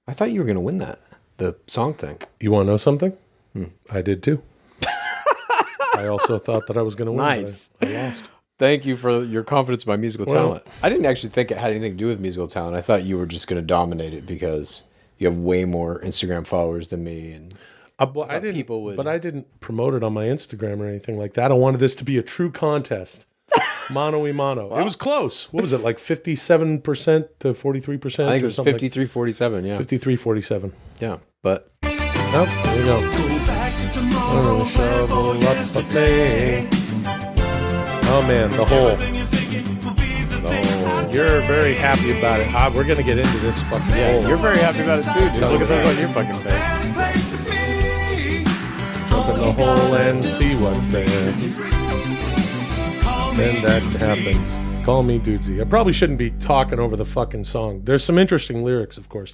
I thought you were going to win that, the song thing. You want to know something? I did too. I also thought that I was going to win. Nice. I lost. Thank you for your confidence in my musical talent. I didn't actually think it had anything to do with musical talent. I thought you were just going to dominate it because you have way more Instagram followers than me. And I didn't promote it on my Instagram or anything like that. I wanted this to be a true contest. Mano y mano. Well, it was close. What was it, like 57% to 43%? I think it was 53-47, yeah. 53-47. Yeah, but... Oh, there we go. Shovel up the thing. Oh, man, the hole. You're very happy about it. We're going to get into this fucking hole. You're very happy about it, too, dude. Look at that on your fucking face. Jump in the hole and see what's there. Then that happens. Call me Dudesy. I probably shouldn't be talking over the fucking song. There's some interesting lyrics, of course.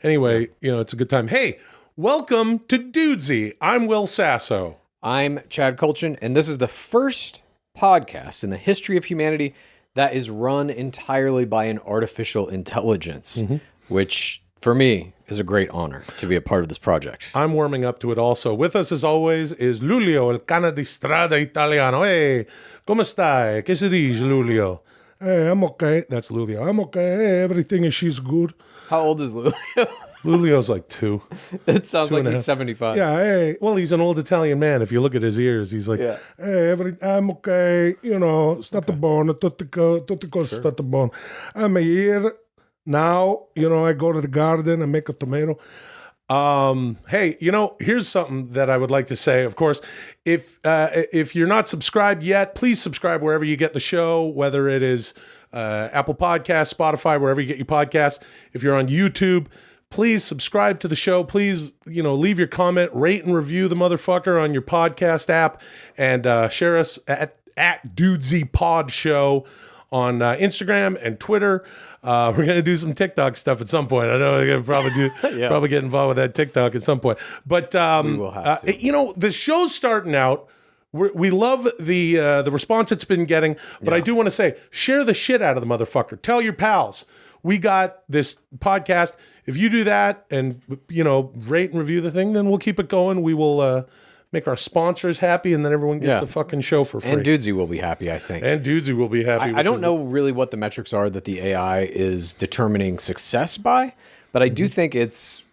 Anyway, it's a good time. Hey, welcome to Dudesy. I'm Will Sasso. I'm Chad Kultgen, and this is the first podcast in the history of humanity that is run entirely by an artificial intelligence, which, for me, is a great honor to be a part of this project. I'm warming up to it also. With us, as always, is Lulio, el cana di strada italiano. Hey, come stai? Che si dice, Lulio? Hey, I'm okay. That's Lulio. I'm okay. Everything is she's good. How old is Lulio? Lulio's like 2. It sounds like he's 75. Yeah, hey. Well, he's an old Italian man. If you look at his ears, he's like, hey, I'm okay. Stato buono, tutte cose state buono. I'm here now. I go to the garden and make a tomato. Hey, here's something that I would like to say. Of course, if you're not subscribed yet, please subscribe wherever you get the show, whether it is Apple Podcasts, Spotify, wherever you get your podcasts. If you're on YouTube, please subscribe to the show. Please, leave your comment, rate and review the motherfucker on your podcast app, and share us at Dudesy Pod Show on Instagram and Twitter. We're going to do some TikTok stuff at some point. I know we're going to probably probably get involved with that TikTok at some point. But we will have to. The show's starting out. We love the response it's been getting, but I do want to say, share the shit out of the motherfucker. Tell your pals. We got this podcast. If you do that and, rate and review the thing, then we'll keep it going. We will make our sponsors happy, and then everyone gets a fucking show for free. And Dudesy will be happy, I think. And Dudesy will be happy. I don't know really what the metrics are that the AI is determining success by, but I do think it's,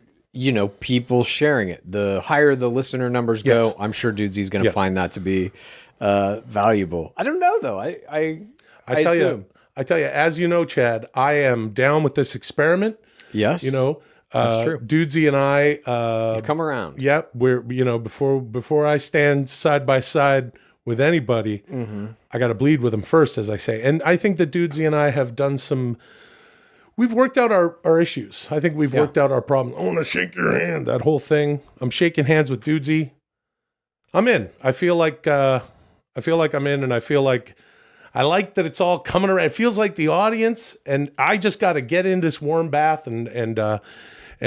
people sharing it. The higher the listener numbers go, I'm sure Dudesy's going to find that to be valuable. I don't know, though. I tell you, as you know, Chad, I am down with this experiment. Yes. That's true. Dudesy and I You've come around. Yep. We're before I stand side by side with anybody, I got to bleed with them first, as I say. And I think that Dudesy and I have done we've worked out our issues. I think we've worked out our problems. I want to shake your hand. That whole thing. I'm shaking hands with Dudesy. I'm in. I feel like I'm in, and I feel like I like that it's all coming around. It feels like the audience, and I just got to get in this warm bath and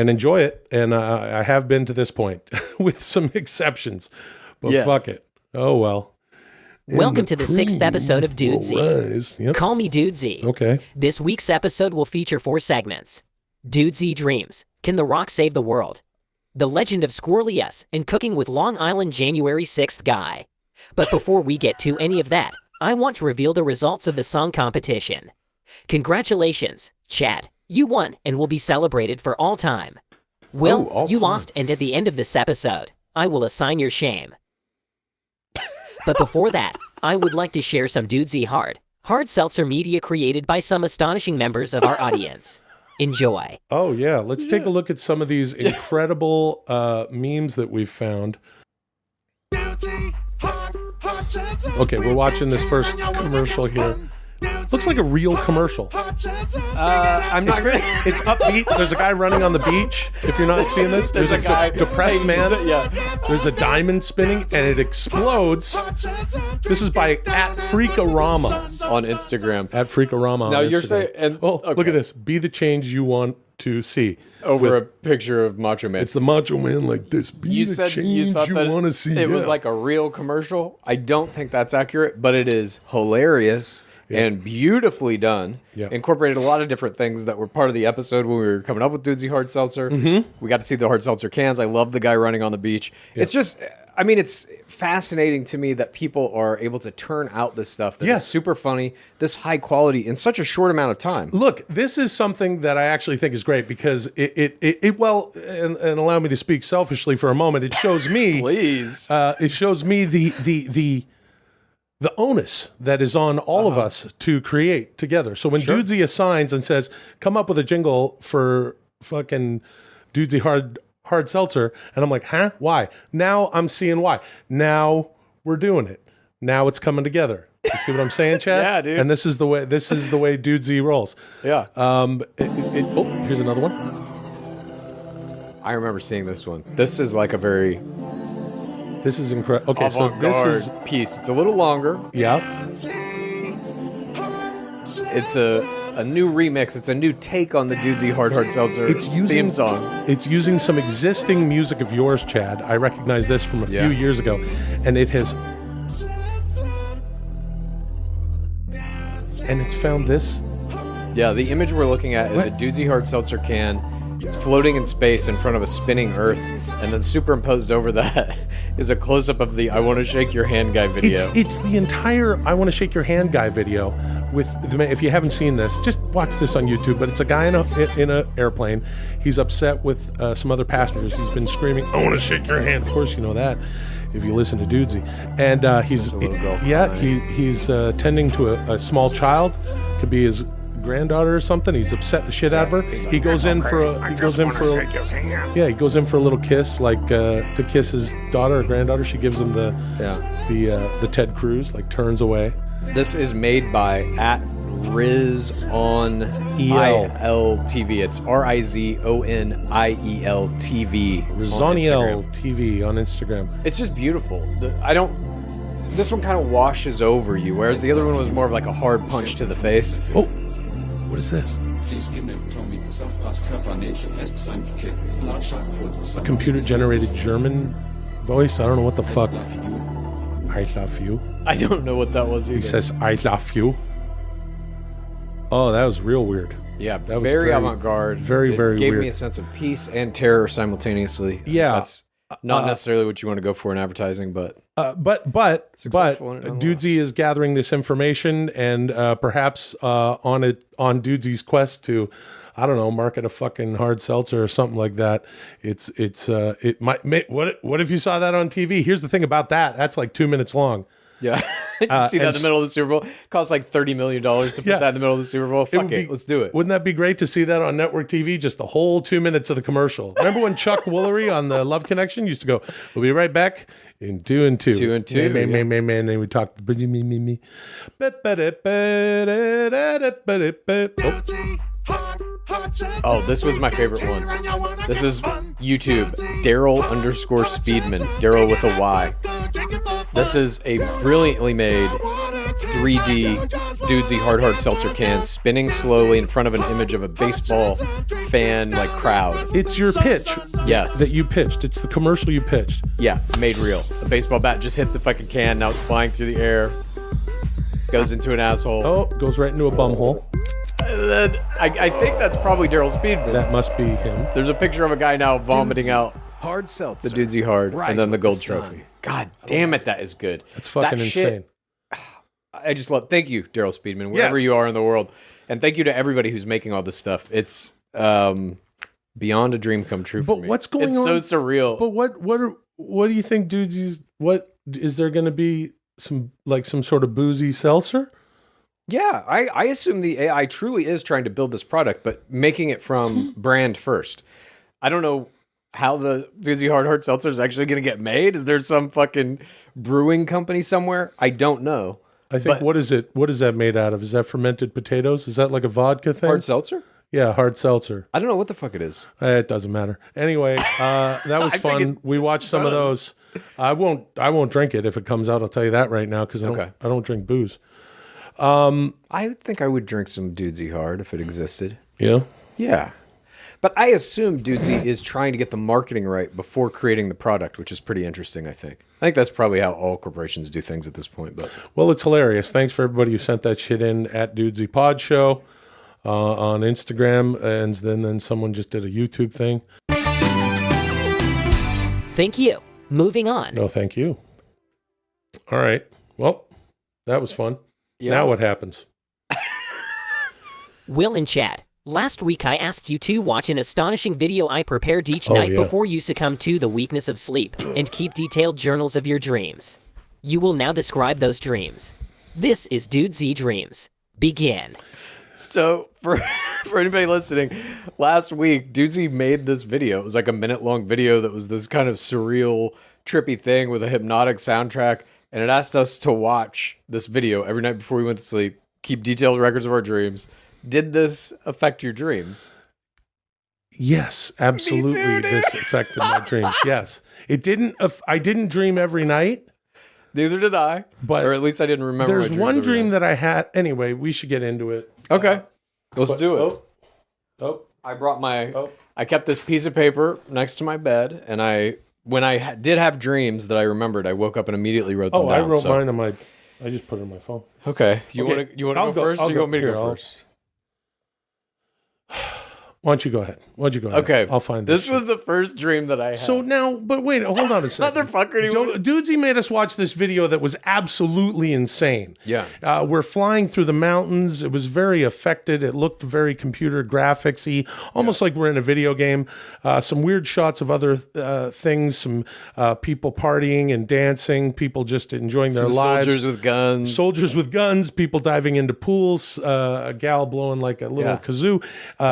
enjoy it. And I have been to this point, with some exceptions. But fuck it. Oh, well. Welcome to the 6th episode of Dudesy. Yep. Call me Dudesy. Okay. This week's episode will feature 4 segments. Dudesy Dreams. Can the Rock save the world? The Legend of Squirrely S. And Cooking with Long Island January 6th Guy. But before we get to any of that, I want to reveal the results of the song competition. Congratulations, Chad. You won and will be celebrated for all time. Will, you lost, and at the end of this episode, I will assign your shame. But before that, I would like to share some Dudesy hard seltzer media created by some astonishing members of our audience. Enjoy. Oh, yeah. Let's take a look at some of these incredible memes that we've found. Okay, we're watching this first commercial here. Looks like a real commercial. I'm not. It's upbeat. There's a guy running on the beach. If you're not seeing this, there's a guy, depressed man. There's a diamond spinning, and it explodes. This is by @Freakorama on Instagram. @Freakorama. Now you're saying, look at this. Be the change you want to see. Over a picture of Macho Man. It's the Macho Man like this. Be the change you want to see. It was like a real commercial. I don't think that's accurate, but it is hilarious. and beautifully done. Yeah. Incorporated a lot of different things that were part of the episode when we were coming up with Dudesy Hard Seltzer. We got to see the hard seltzer cans. I love the guy running on the beach. It's just, I mean, it's fascinating to me that people are able to turn out this stuff that is super funny, this high quality in such a short amount of time. Look, this is something that I actually think is great because it well, and allow me to speak selfishly for a moment. It shows me, Please. it shows me the onus that is on all of us to create together. So when Dudesy assigns and says, "Come up with a jingle for fucking Dudesy Hard Seltzer," and I'm like, "Huh? Why?" Now I'm seeing why. Now we're doing it. Now it's coming together. You see what I'm saying, Chad? Yeah, dude. And this is the way Dudesy rolls. Yeah. Oh, here's another one. I remember seeing this one. This is like a very This is incredible. Okay, so this avant-garde is piece. It's a little longer. yeah. It's a new remix. It's a new take on the Dudesy Hard Seltzer theme song. It's using some existing music of yours, Chad. I recognize this from a few years ago, and it's found this. Yeah, the image we're looking at is a Dudesy Hard Seltzer can. It's floating in space in front of a spinning Earth, and then superimposed over that is a close-up of the "I Want to Shake Your Hand" guy video. It's the entire "I Want to Shake Your Hand" guy video. If you haven't seen this, just watch this on YouTube. But it's a guy in a airplane. He's upset with some other passengers. He's been screaming, "I want to shake your hand." Of course, you know that if you listen to Dudesy. And he's tending to a small child. Could be his granddaughter or something. He's upset the shit out of her. He goes in for a little kiss, like to kiss his daughter or granddaughter. She gives him the Ted Cruz, like turns away. This is made by @Riz on IL TV. It's RIZONIEL TV. Rizoniel TV on Instagram. It's just beautiful. This one kind of washes over you, whereas the other one was more of like a hard punch to the face. Oh, what is this? A computer-generated German voice? I don't know what the fuck. I love you. I don't know what that was either. He says, "I love you." Oh, that was real weird. Yeah, That was very avant-garde. very It gave weird. me a sense of peace and terror simultaneously. Yeah. That's not necessarily what you want to go for in advertising, but But Successful in it nonetheless. Dudesy is gathering this information and perhaps on Dudesy's quest to, I don't know, market a fucking hard seltzer or something like that. It might. What if you saw that on TV? Here's the thing about that. That's like 2 minutes long. yeah. You see that in the middle of the Super Bowl? It costs like $30 million to put that in the middle of the Super Bowl. Fuck it, let's do it. Wouldn't that be great to see that on network TV? Just the whole 2 minutes of the commercial. Remember when Chuck Woolery on the Love Connection used to go, "We'll be right back in 2 and 2. 2 and 2, Man. And then we talked. Me. Oh, this was my favorite one. This is YouTube. Daryl_Speedman. Daryl with a Y. This is a brilliantly made 3D Dudesy Hard Seltzer can spinning slowly in front of an image of a baseball fan crowd. It's your pitch. Yes. That you pitched. It's the commercial you pitched. Yeah, made real. A baseball bat just hit the fucking can. Now it's flying through the air. Goes into an asshole. Oh, goes right into a bum hole. And then I think that's probably Daryl Speedman. That must be him. There's a picture of a guy now vomiting out Hard seltzer. the Dudesy Hard and then the gold sun. trophy. God damn it, that is good. That's fucking That shit, insane. I just love. Thank you, Daryl Speedman, wherever Yes. you are in the world, and thank you to everybody who's making all this stuff. It's beyond a dream come true. But for me. what's going on? It's so surreal. But what do you think, dudes? What is there going to be some sort of boozy seltzer? Yeah, I assume the AI truly is trying to build this product, but making it from brand first. I don't know how the Dudesy Hard Seltzer is actually going to get made. Is there some fucking brewing company somewhere? I don't know. I think, what is it? What is that made out of? Is that fermented potatoes? Is that like a vodka thing? Hard seltzer? Yeah, hard seltzer. I don't know what the fuck it is. It doesn't matter. Anyway, that was I think fun. We watched some of those. I won't drink it if it comes out. I'll tell you that right now because I don't drink booze. I think I would drink some Dudesy Hard if it existed. Yeah. Yeah. But I assume Dudesy is trying to get the marketing right before creating the product, which is pretty interesting, I think. I think that's probably how all corporations do things at this point. But Well, it's hilarious. Thanks for everybody who sent that shit in at Dudesy Pod Show on Instagram. And then someone just did a YouTube thing. Thank you. Moving on. No, thank you. All right. Well, that was fun. Now what happens? Will and Chad, last week I asked you to watch an astonishing video I prepared each night before you succumb to the weakness of sleep and keep detailed journals of your dreams. You will now describe those dreams. This is Dudesy Dreams. Begin. So, for anybody listening, last week, Dudesy made this video. It was like a minute-long video that was this kind of surreal, trippy thing with a hypnotic soundtrack, and it asked us to watch this video every night before we went to sleep, keep detailed records of our dreams. Did this affect your dreams? Yes, absolutely. Me too, This affected my dreams. Yes. It didn't. I didn't dream every night. Neither did I, But or at least I didn't remember. There's one dream that I had. Anyway, we should get into it. Okay, let's do it. Oh. I brought I kept this piece of paper next to my bed, and when I did have dreams that I remembered, I woke up and immediately wrote them down. I wrote mine on my. I just put it on my phone. Okay, you want to go first, or you want me to go first? Why don't you go ahead? Okay, I'll find this was the first dream that I had. So now, but wait, hold on a second. Motherfucker, Dudesy made us watch this video that was absolutely insane. Yeah. We're flying through the mountains. It was very affected. It looked very computer graphics-y, almost like we're in a video game. Some weird shots of other things, some people partying and dancing, people just enjoying their lives. Soldiers with guns, people diving into pools, a gal blowing like a little kazoo.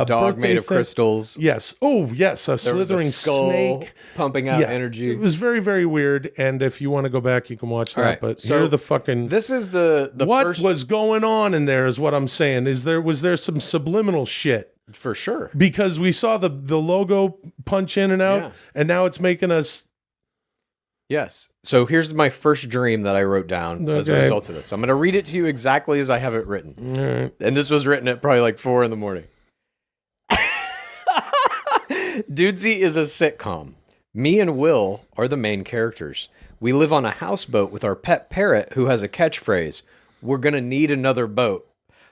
Dog made of crystals. Yes. Oh, yes. A slithering snake pumping out energy. It was very, very weird. And if you want to go back, you can watch that. Right. But So here are the fucking. This is the what first... was going on in there is what I'm saying. Was there some subliminal shit? For sure. Because we saw the logo punch in and out, and now it's making us. Yes. So here's my first dream that I wrote down as a result of this. I'm going to read it to you exactly as I have it written. Right. And this was written at probably like 4 a.m. Dudesy is a sitcom. Me and Will are the main characters. We live on a houseboat with our pet parrot who has a catchphrase, "We're gonna need another boat."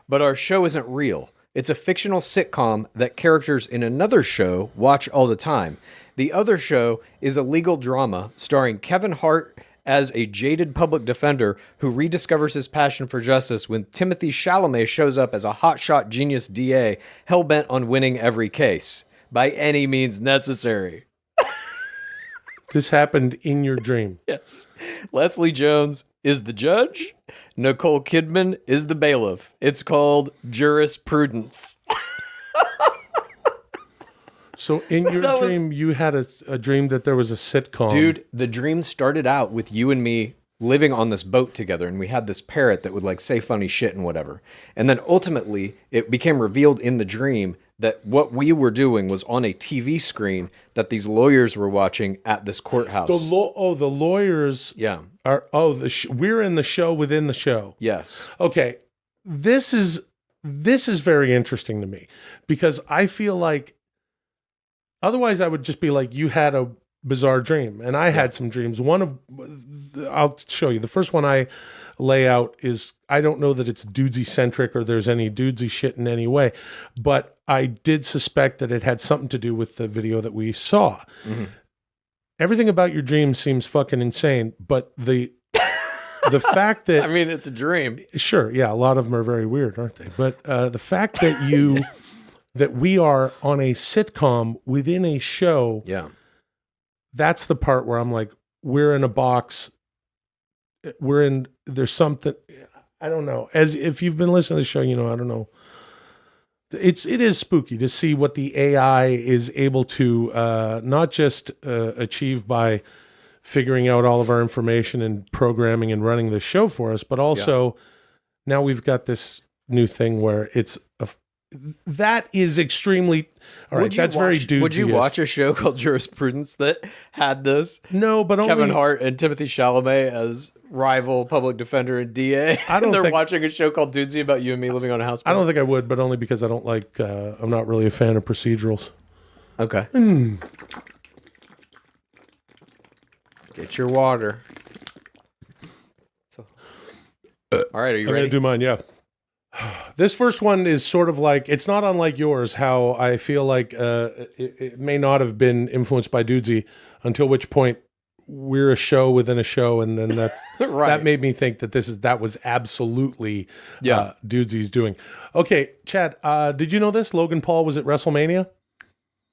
But our show isn't real. It's a fictional sitcom that characters in another show watch all the time. The other show is a legal drama starring Kevin Hart as a jaded public defender who rediscovers his passion for justice when Timothy Chalamet shows up as a hotshot genius DA hell-bent on winning every case. By any means necessary. This happened in your dream. Yes. Leslie Jones is the judge. Nicole Kidman is the bailiff. It's called Jurisprudence. So in your dream, you had a dream that there was a sitcom. Dude, the dream started out with you and me living on this boat together, and we had this parrot that would like say funny shit and whatever. And then ultimately, it became revealed in the dream that what we were doing was on a TV screen that these lawyers were watching at this courthouse. The lawyers are we're in the show within the show. Yes. Okay. This is very interesting to me because I feel like otherwise I would just be like, you had a bizarre dream, and I had some dreams. I'll show you. The first one I lay out is, I don't know that it's Dudesy centric or there's any Dudesy shit in any way, but I did suspect that it had something to do with the video that we saw. Mm-hmm. Everything about your dream seems fucking insane, but the fact that... I mean, it's a dream. Sure, yeah, a lot of them are very weird, aren't they? But the fact that you... that we are on a sitcom within a show... Yeah. That's the part where I'm like, we're in a box. There's something, I don't know. As if you've been listening to the show, you know, I don't know. It is spooky to see what the AI is able to not just achieve by figuring out all of our information and programming and running the show for us, but also now we've got this new thing where that is extremely... All right, that's very Dudesy. Would you watch a show called Jurisprudence that had this? No, but Kevin Hart and Timothy Chalamet as rival public defender and DA. They're watching a show called Dudesy about you and me living on a houseboat. I don't think I would, but only because I don't like... I'm not really a fan of procedurals. Okay. Get your water. So, all right, are you I'm ready? gonna do mine. Yeah. This first one is sort of like, it's not unlike yours, how I feel like it may not have been influenced by Dudesy, until which point we're a show within a show, and then that Right. that made me think that that was absolutely Dudesy's doing. Okay, Chad, did you know this? Logan Paul was at WrestleMania?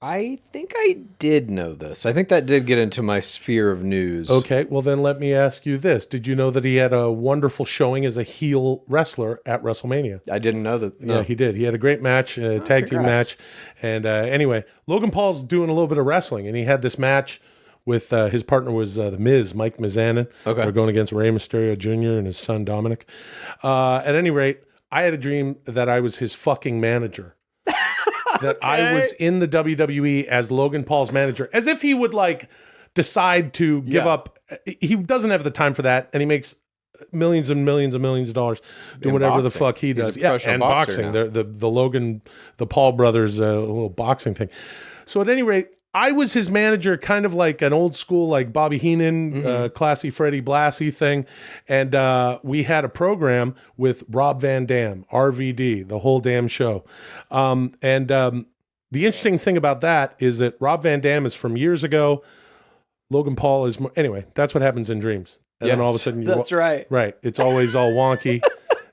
I think I did know this. I think that did get into my sphere of news. Okay, well then let me ask you this. Did you know that he had a wonderful showing as a heel wrestler at WrestleMania? I didn't know that. No. Yeah, he did. He had a great match, a tag team match. And anyway, Logan Paul's doing a little bit of wrestling, and he had this match with his partner was The Miz, Mike Mizanin. Okay. They're going against Rey Mysterio Jr. and his son Dominic. At any rate, I had a dream that I was his fucking manager. That I was in the WWE as Logan Paul's manager, as if he would like decide to give up. He doesn't have the time for that, and he makes millions and millions and millions of dollars doing whatever the fuck he does. Yeah, and boxing. The Logan, the Paul brothers, little boxing thing. So at any rate, I was his manager, kind of like an old school, like Bobby Heenan, classy Freddie Blassie thing. And we had a program with Rob Van Dam, RVD, the whole damn show. The interesting thing about that is that Rob Van Dam is from years ago. Logan Paul is more, anyway, that's what happens in dreams. And then all of a sudden, that's right. Right. It's always all wonky.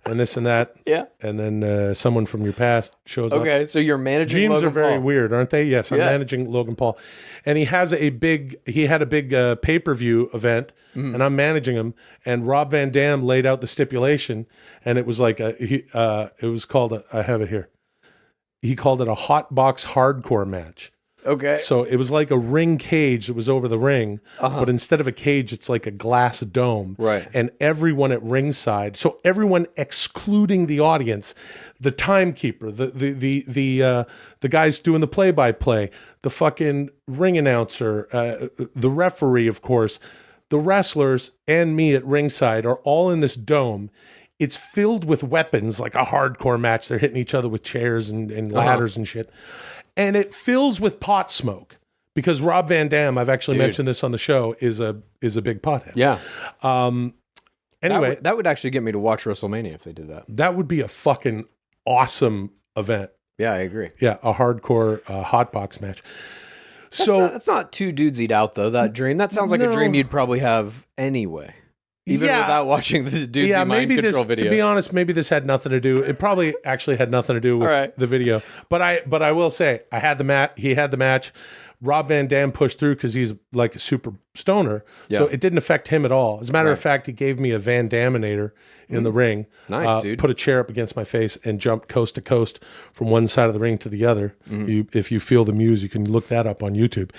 And this and that. Yeah. And then someone from your past shows up. Okay, so you're managing Dreams Logan are very Paul. weird, aren't they? Yes, I'm managing Logan Paul. And he had a big pay-per-view event, and I'm managing him. And Rob Van Dam laid out the stipulation, and it was like, it was called, I have it here. He called it a hot box hardcore match. Okay. So it was like a ring cage that was over the ring, but instead of a cage, it's like a glass dome. Right. And everyone at ringside, so everyone excluding the audience, the timekeeper, the guys doing the play-by-play, the fucking ring announcer, the referee, of course, the wrestlers, and me at ringside are all in this dome. It's filled with weapons, like a hardcore match. They're hitting each other with chairs and ladders and shit. And it fills with pot smoke because Rob Van Dam, I've actually mentioned this on the show, is a big pothead. Yeah. Anyway, that would actually get me to watch WrestleMania if they did that. that would be a fucking awesome event. Yeah, I agree. Yeah, a hardcore hot box match. That's not too dudesied out though. That dream. That sounds like a dream you'd probably have anyway, even without watching the dudesy mind control video. To be honest, maybe this had nothing to do. It probably actually had nothing to do with the video. But I will say, I had the match. He had the match. Rob Van Dam pushed through because he's like a super stoner. Yeah. So it didn't affect him at all. As a matter of fact, he gave me a Van Daminator in the ring. Nice, dude. Put a chair up against my face and jumped coast to coast from one side of the ring to the other. If you feel the muse, you can look that up on YouTube.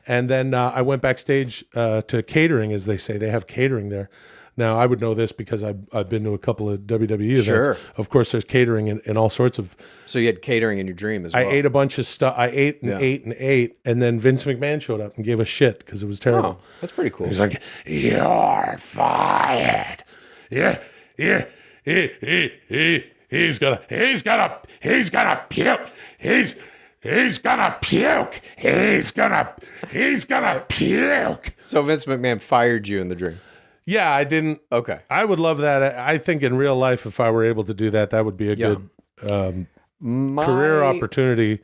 And then I went backstage to catering, as they say. They have catering there. Now, I would know this because I've been to a couple of WWE events. Sure. Of course, there's catering and all sorts of... So you had catering in your dream as well. I ate a bunch of stuff. I ate and ate and ate, and then Vince McMahon showed up and gave a shit because it was terrible. Oh, that's pretty cool. He's like, "You're fired. Yeah, he's gonna puke. He's gonna puke. He's gonna puke." So Vince McMahon fired you in the dream. Yeah, I didn't. Okay. I would love that. I think in real life, if I were able to do that, that would be a good career opportunity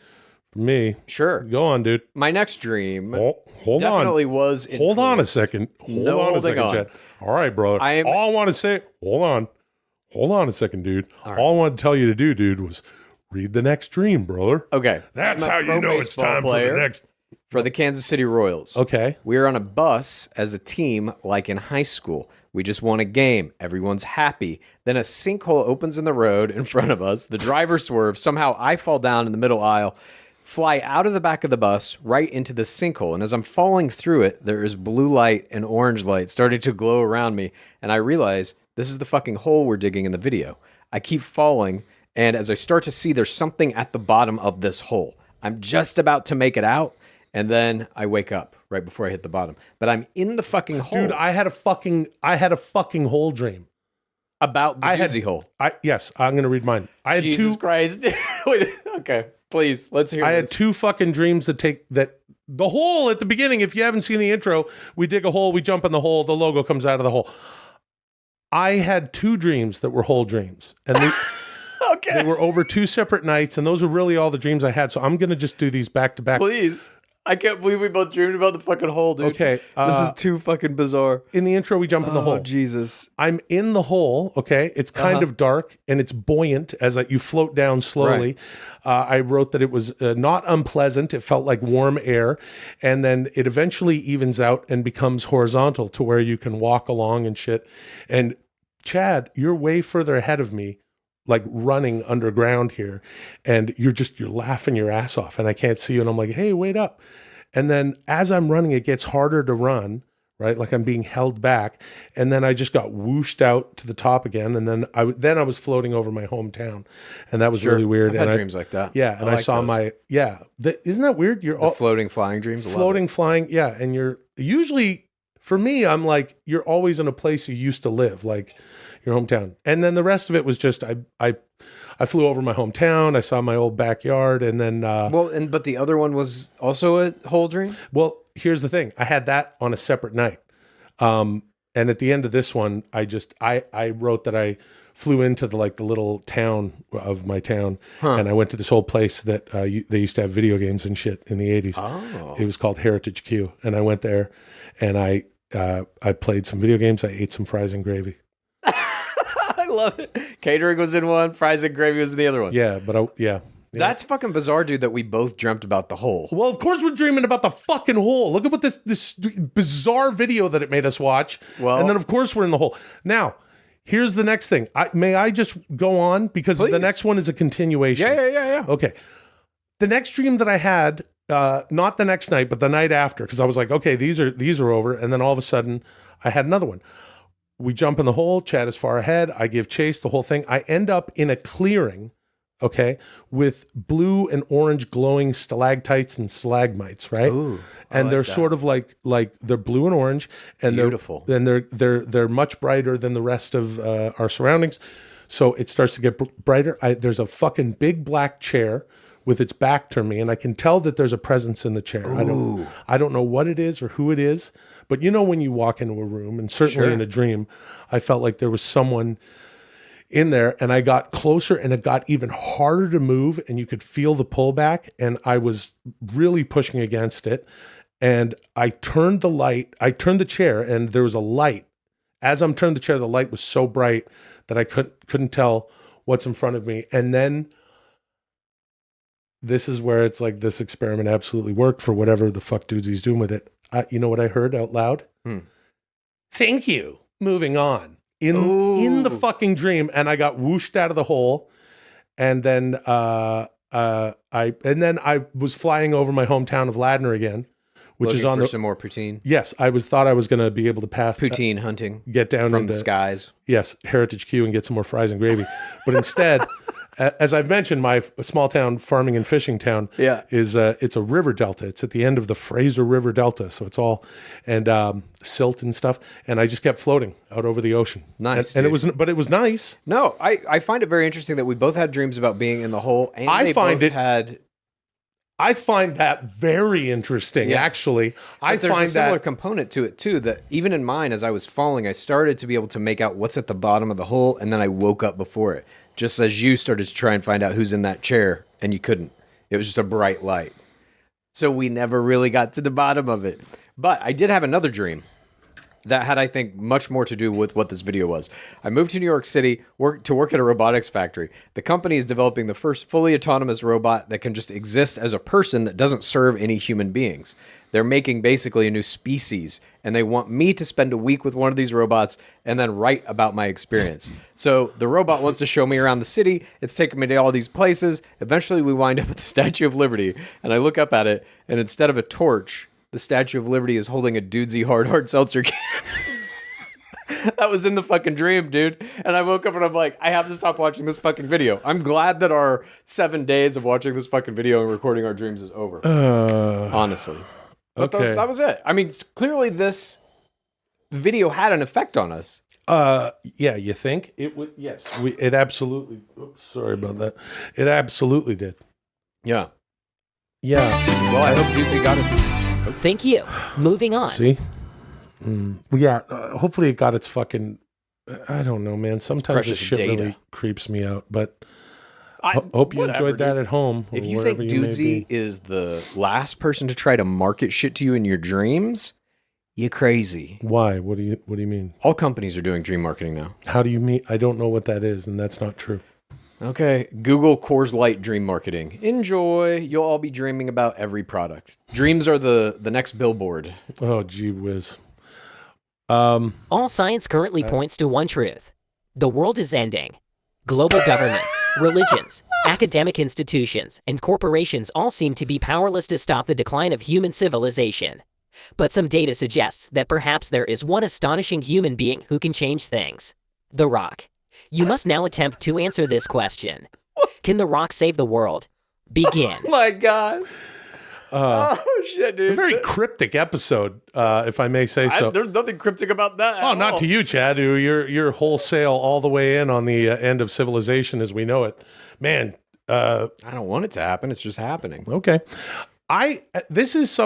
for me. Sure. Go on, dude. My next dream Hold definitely on. was Hold on a influenced. second. Hold No on a holding second, on. Chad. All right, brother. All I want to say, hold on a second, dude. All I wanted to tell you to do, dude, was read the next dream, brother. Okay. That's I'm a how you pro know it's baseball time player for the next. for the Kansas City Royals. Okay. We were on a bus as a team like in high school. We just won a game. Everyone's happy. Then a sinkhole opens in the road in front of us. The driver swerves. Somehow I fall down in the middle aisle, fly out of the back of the bus right into the sinkhole. And as I'm falling through it, there is blue light and orange light starting to glow around me. And I realize this is the fucking hole we're digging in the video. I keep falling. And as I start to see there's something at the bottom of this hole, I'm just about to make it out. And then I wake up right before I hit the bottom. But I'm in the fucking hole. Dude, I had a fucking hole dream. About the doozy hole. Yes, I'm going to read mine. I had Jesus Christ. Wait, okay. Please, let's hear I this. had 2 fucking dreams that take that. The hole at the beginning, if you haven't seen the intro, we dig a hole, we jump in the hole, the logo comes out of the hole. I had 2 dreams that were whole dreams. And they were over 2 separate nights, and those are really all the dreams I had. So I'm going to just do these back to back. Please. I can't believe we both dreamed about the fucking hole, dude. Okay. This is too fucking bizarre. In the intro, we jump in the hole. Oh, Jesus. I'm in the hole, okay? It's kind of dark, and it's buoyant as you float down slowly. I wrote that it was not unpleasant. It felt like warm air. And then it eventually evens out and becomes horizontal to where you can walk along and shit. And Chad, you're way further ahead of me, like running underground here. And you're laughing your ass off, and I can't see you. And I'm like, hey, wait up. And then as I'm running, it gets harder to run, right? Like I'm being held back. And then I just got whooshed out to the top again. And then I was floating over my hometown. And that was really weird. I've had dreams like that. Yeah. And I saw those. Isn't that weird? You're all floating, flying dreams. Floating, flying. Yeah. And you're usually, for me, I'm like, you're always in a place you used to live, like your hometown. And then the rest of it was just, I flew over my hometown. I saw my old backyard, and then but the other one was also a whole dream. Well, here's the thing: I had that on a separate night, and at the end of this one, I wrote that I flew into the little town of my town, and I went to this old place that they used to have video games and shit in the 80s. Oh, it was called Heritage Q, and I went there, and I played some video games. I ate some fries and gravy. I love it. Catering was in one, fries and gravy was in the other one. Yeah, but That's fucking bizarre, dude, that we both dreamt about the hole. Well, of course we're dreaming about the fucking hole. Look at what this bizarre video that it made us watch. Well, and then of course we're in the hole. Now, here's the next thing. May I just go on? Because the next one is a continuation. Yeah. Okay. The next dream that I had, not the next night, but the night after, because I was like, okay, these are over. And then all of a sudden I had another one. We jump in the hole, Chad is far ahead, I give chase, the whole thing. I end up in a clearing, okay, with blue and orange glowing stalactites and stalagmites, right? Ooh, and they're sort of like they're blue and orange, and beautiful. They're much brighter than the rest of our surroundings. So it starts to get brighter. There's a fucking big black chair with its back to me, and I can tell that there's a presence in the chair. Ooh. I don't know what it is or who it is. But you know when you walk into a room, and certainly in a dream, I felt like there was someone in there, and I got closer, and it got even harder to move, and you could feel the pullback, and I was really pushing against it. And I turned the chair, and there was a light. As I'm turning the chair, the light was so bright that I couldn't tell what's in front of me. And then this is where it's like this experiment absolutely worked for whatever the fuck Dudesey's doing with it. You know what I heard out loud? Thank you. Moving on in the fucking dream, and I got whooshed out of the hole, and then I was flying over my hometown of Ladner again, which looking is on for some more poutine. Yes, I thought I was going to be able to pass poutine hunting, get down from into the skies. Yes, Heritage Q and get some more fries and gravy, but instead. As I've mentioned, my small town farming and fishing town is it's a river delta. It's at the end of the Fraser River Delta, so it's all silt and stuff. And I just kept floating out over the ocean. Nice, and it was nice. No, I find it very interesting that we both had dreams about being in the hole, and I find that very interesting, actually. There's a similar component to it, too, that even in mine, as I was falling, I started to be able to make out what's at the bottom of the hole, and then I woke up before it. Just as you started to try and find out who's in that chair, and you couldn't. It was just a bright light. So we never really got to the bottom of it. But I did have another dream that had, I think, much more to do with what this video was. I moved to New York City to work at a robotics factory. The company is developing the first fully autonomous robot that can just exist as a person that doesn't serve any human beings. They're making basically a new species, and they want me to spend a week with one of these robots and then write about my experience. So the robot wants to show me around the city. It's taking me to all these places. Eventually, we wind up at the Statue of Liberty, and I look up at it, and instead of a torch, the Statue of Liberty is holding a Dudesy hard seltzer can. That was in the fucking dream, dude. And I woke up and I'm like, I have to stop watching this fucking video. I'm glad that our 7 days of watching this fucking video and recording our dreams is over. Honestly. But that was it. I mean, clearly this video had an effect on us. Yeah, you think? It would. Yes, it absolutely. Oops, sorry about that. It absolutely did. Yeah. Yeah. Well, I hope Dudesy got it. Thank you. Moving on. See? Yeah. Hopefully it got its fucking. I don't know, man. Sometimes this precious shit data. really creeps me out, but hope you enjoyed that at home. If or you think wherever may Dudesy be. is the last person to try to market shit to you in your dreams, you crazy. Why? What do you mean? All companies are doing dream marketing now. How do you mean? I don't know what that is, and that's not true. Okay, Google Coors Light dream marketing. Enjoy. You'll all be dreaming about every product. Dreams are the next billboard. Oh, gee whiz. All science currently points to one truth. The world is ending. Global governments, religions, academic institutions, and corporations all seem to be powerless to stop the decline of human civilization. But some data suggests that perhaps there is one astonishing human being who can change things. The Rock. You must now attempt to answer this question. Can The Rock save the world? Begin. Oh my God. Oh shit, dude. A very cryptic episode, if I may say so. There's nothing cryptic about that. Oh, not to you, Chad. You're wholesale all the way in on the end of civilization as we know it. Man. I don't want it to happen. It's just happening. Okay. This is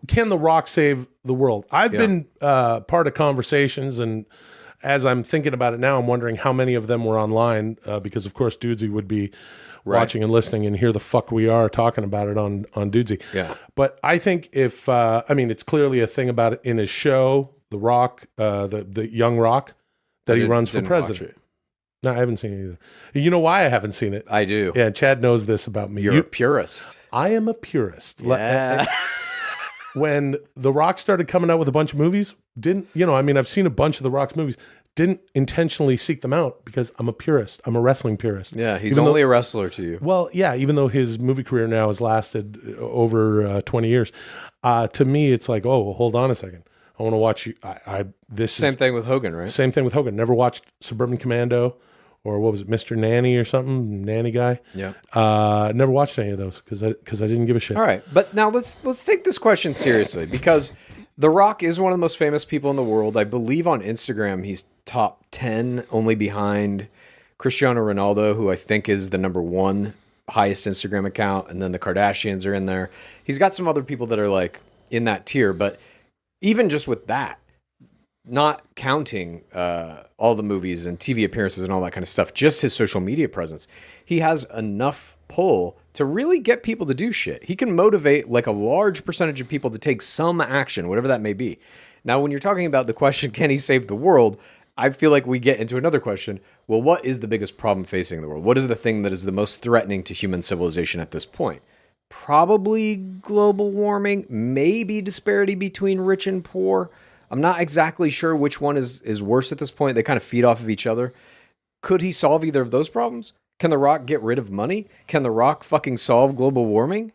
can The Rock save the world? I've been part of conversations, and as I'm thinking about it now, I'm wondering how many of them were online, because of course Dudesy would be watching and listening, and here the fuck we are talking about it on Dudesy. Yeah. But I think if it's clearly a thing about it in his show, The Rock, the Young Rock, that he runs for president. No, I haven't seen it either. You know why I haven't seen it? I do. Yeah, Chad knows this about me. You're a purist. I am a purist. Yeah. When The Rock started coming out with a bunch of movies, I've seen a bunch of The Rock's movies, didn't intentionally seek them out because I'm a purist. I'm a wrestling purist. Yeah, he's only a wrestler to you. Well, yeah, even though his movie career now has lasted over 20 years, to me, it's like, oh, well, hold on a second. I want to watch you. Same thing with Hogan, right? Same thing with Hogan. Never watched Suburban Commando, or what was it, Mr. Nanny or something, Nanny Guy. Yeah. Never watched any of those because I didn't give a shit. All right, but now let's take this question seriously, because The Rock is one of the most famous people in the world. I believe on Instagram he's top 10, only behind Cristiano Ronaldo, who I think is the number 1 highest Instagram account, and then the Kardashians are in there. He's got some other people that are like in that tier, but even just with that, not counting all the movies and TV appearances and all that kind of stuff, just his social media presence, he has enough pull to really get people to do shit. He can motivate like a large percentage of people to take some action, whatever that may be. Now, when you're talking about the question, can he save the world? I feel like we get into another question. Well, what is the biggest problem facing the world? What is the thing that is the most threatening to human civilization at this point? Probably global warming, maybe disparity between rich and poor. I'm not exactly sure which one is worse at this point. They kind of feed off of each other. Could he solve either of those problems? Can The Rock get rid of money? Can The Rock fucking solve global warming?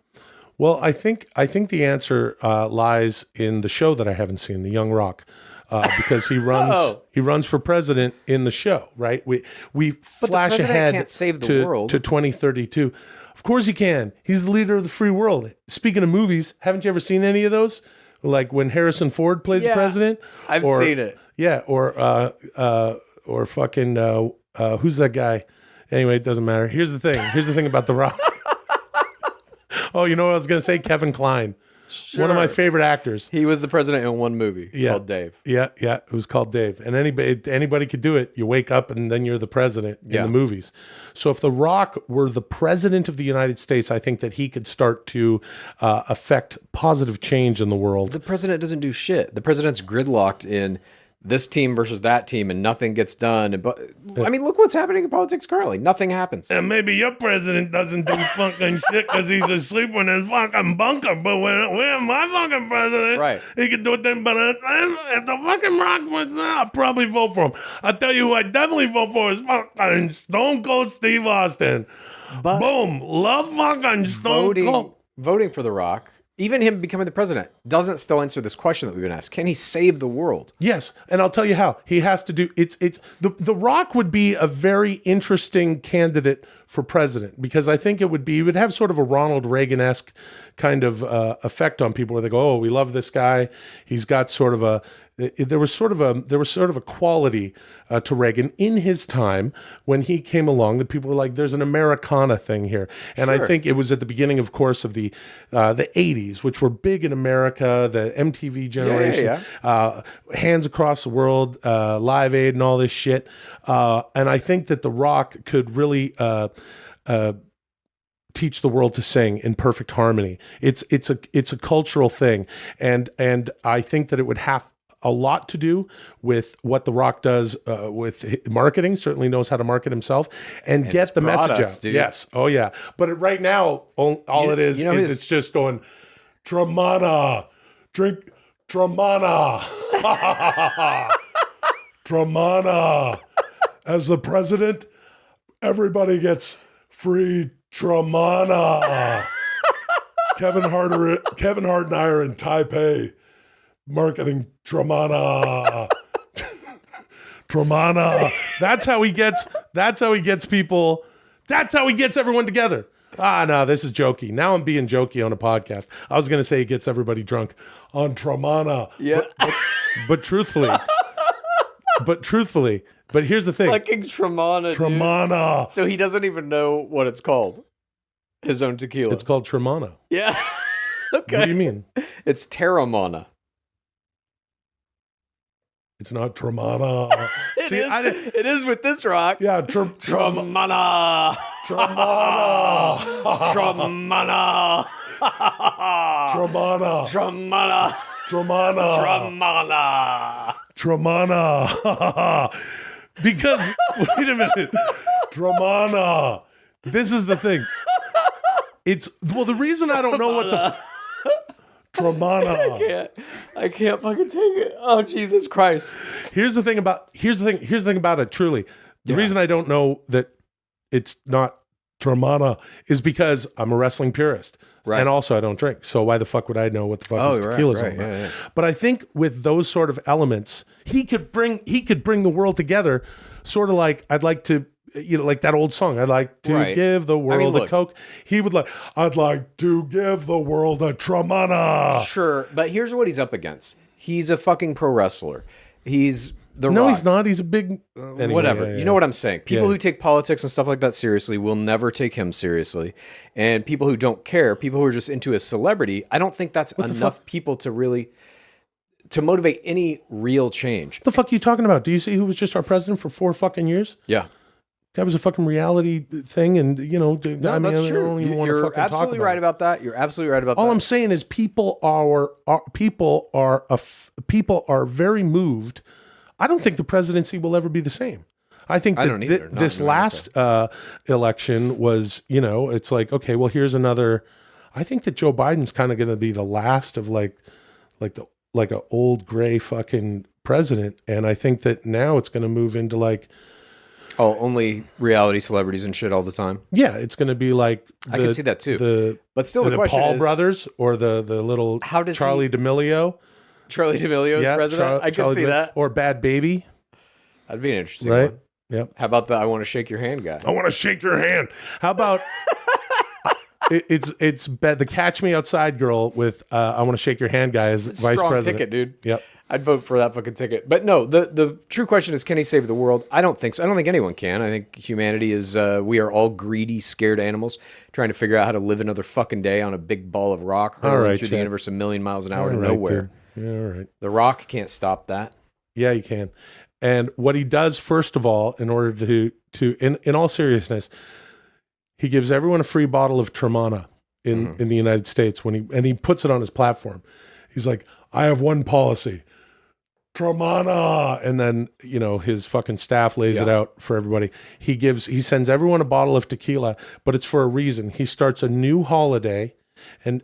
Well, I think the answer lies in the show that I haven't seen, The Young Rock, because he runs for president in the show, right? We flash ahead can't save the world. to 2032. Of course he can. He's the leader of the free world. Speaking of movies, haven't you ever seen any of those? Like when Harrison Ford plays the president? I've seen it. Yeah, or fucking who's that guy? Anyway, it doesn't matter. Here's the thing about The Rock. Oh, you know what I was going to say? Kevin Kline. Sure. One of my favorite actors. He was the president in one movie called Dave. Yeah. It was called Dave. And anybody could do it. You wake up and then you're the president in the movies. So if The Rock were the president of the United States, I think that he could start to affect positive change in the world. The president doesn't do shit. The president's gridlocked in this team versus that team, and nothing gets done. But I mean, look what's happening in politics currently. Nothing happens. And maybe your president doesn't do fucking shit because he's asleep in his fucking bunker. But when my fucking president, right, he can do it then. But if the fucking Rock was there, I'd probably vote for him. I'll tell you who I definitely vote for is fucking Stone Cold Steve Austin. But boom, love fucking Stone Cold. Voting for The Rock, even him becoming the president, doesn't still answer this question that we've been asked. Can he save the world? Yes, and I'll tell you how. He has to do it's the Rock would be a very interesting candidate for president, because I think it would have sort of a Ronald Reagan-esque kind of effect on people where they go, oh, we love this guy. He's got sort of there was sort of a quality to Reagan in his time when he came along that people were like, there's an Americana thing here. And I think it was at the beginning, of course, of the 80s, which were big in America, the MTV generation, Hands Across the World, Live Aid and all this shit. And I think that The Rock could really teach the world to sing in perfect harmony. It's a cultural thing. And I think that it would have a lot to do with what The Rock does with marketing. Certainly knows how to market himself and get the message out. Dude. Yes. Oh yeah. But right now, all it is it's just going, Tramana, drink Tramana, Tramana. As the president, everybody gets free Tramana. Kevin Hart and I are in Taipei marketing Tramana. Tramana. That's how he gets people. That's how he gets everyone together. No, this is jokey. Now I'm being jokey on a podcast. I was going to say he gets everybody drunk on Tramana. Yeah. But truthfully, but here's the thing. Fucking Tramana, Tramana. Dude. So he doesn't even know what it's called. His own tequila. It's called Tramana. Yeah. Okay. What do you mean? It's Terramana. It's not Tramana. It is with this rock. Yeah. Tramana. Tramana. Tramana. Tramana. Tramana. Tramana. Tramana. Because, wait a minute. Tramana. This is the thing. The reason I don't know what the... Tramana. I can't fucking take it. Oh, Jesus Christ. Here's the thing about it, truly. The reason I don't know that it's not Tramana is because I'm a wrestling purist. Right. And also I don't drink. So why the fuck would I know what the fuck is tequila is all about? Yeah. But I think with those sort of elements, he could bring the world together, sort of like I'd like to, like that old song, I'd like to give the world a Coke. He would I'd like to give the world a Tramana. Sure, but here's what he's up against. He's a fucking pro wrestler. He's Rock. He's not. He's a big... Anyway, whatever. You know what I'm saying? People who take politics and stuff like that seriously will never take him seriously. And people who don't care, people who are just into a celebrity, I don't think that's enough people to really... to motivate any real change. What the fuck are you talking about? Do you see who was just our president for 4 fucking years? Yeah. That was a fucking reality thing, and that's true. You're absolutely right about that. You're absolutely right about that. All I'm saying is people are very moved. I don't think the presidency will ever be the same. I think that this last election was, it's like, okay, well, here's another. I think that Joe Biden's kind of going to be the last of like an old gray fucking president, and I think that now it's going to move into like. Oh, only reality celebrities and shit all the time? Yeah, it's going to be like... I can see that too. But still the question Paul is... brothers or the little Charlie D'Amelio. Charlie D'Amelio is president? I can see that. Or Bad Baby. That'd be an interesting one. Yep. How about the I want to shake your hand guy? I want to shake your hand. How about... it's the Catch Me Outside girl with I want to shake your hand guy as vice president. Strong ticket, dude. Yep. I'd vote for that fucking ticket. But no, the true question is, can he save the world? I don't think so. I don't think anyone can. I think humanity is, we are all greedy, scared animals trying to figure out how to live another fucking day on a big ball of rock hurtling through the universe a million miles an hour to nowhere. Dude. Yeah, all right. The Rock can't stop that. Yeah, he can. And what he does, first of all, in order to in all seriousness, he gives everyone a free bottle of Tramana in the United States when he puts it on his platform. He's like, I have one policy. Tramana, and then his fucking staff lays it out for everybody. He sends everyone a bottle of tequila, but it's for a reason. He starts a new holiday, and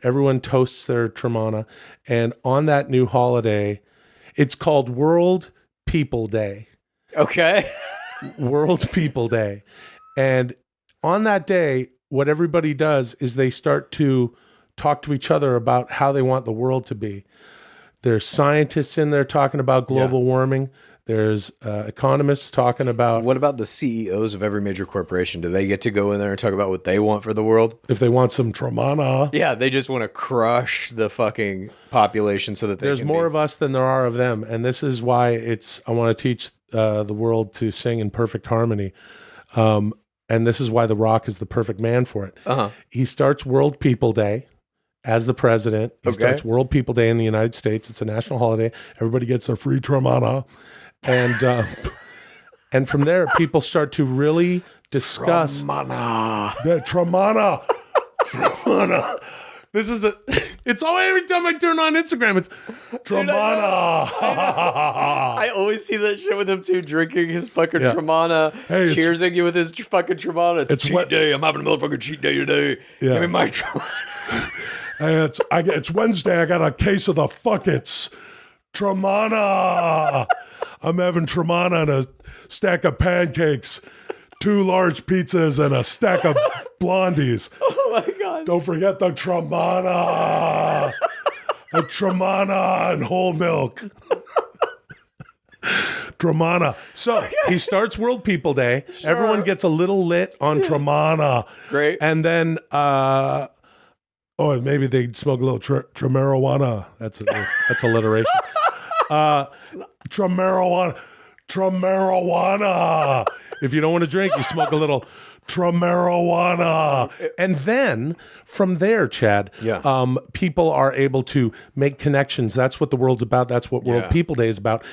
everyone toasts their Tramana, and on that new holiday, it's called World People Day. Okay, World People Day, and on that day, what everybody does is they start to talk to each other about how they want the world to be. There's scientists in there talking about global warming. There's economists talking about What about the CEOs of every major corporation? Do they get to go in there and talk about what they want for the world? if they want some Tramana. Yeah, they just want to crush the fucking population so that they There's can more be... of us than there are of them, and this is why I want to teach the world to sing in perfect harmony. And this is why The Rock is the perfect man for it. He starts World People Day as the president. He starts World People Day in the United States. It's a national holiday. Everybody gets their free Tramana. And from there, people start to really discuss... Tramana. This is it's all every time I turn on Instagram, it's Tramana. I always see that shit with him too, drinking his fucking Tramana, cheersing you with his fucking Tramana. It's cheat day. I'm having a motherfucking cheat day today. Yeah. Give me my Tramana. Hey, it's Wednesday. I got a case of the fuckets. Tramana. I'm having Tramana and a stack of pancakes, 2 large pizzas, and a stack of blondies. Oh my God. Don't forget the Tramana. A Tramana and whole milk. Tramana. So he starts World People Day. Sure. Everyone gets a little lit on Tramana. Great. And then, maybe they smoke a little Tramarijuana. That's alliteration. Tramarijuana. If you don't want to drink, you smoke a little Tramarijuana. And then from there, Chad, people are able to make connections. That's what the world's about. That's what World People Day is about.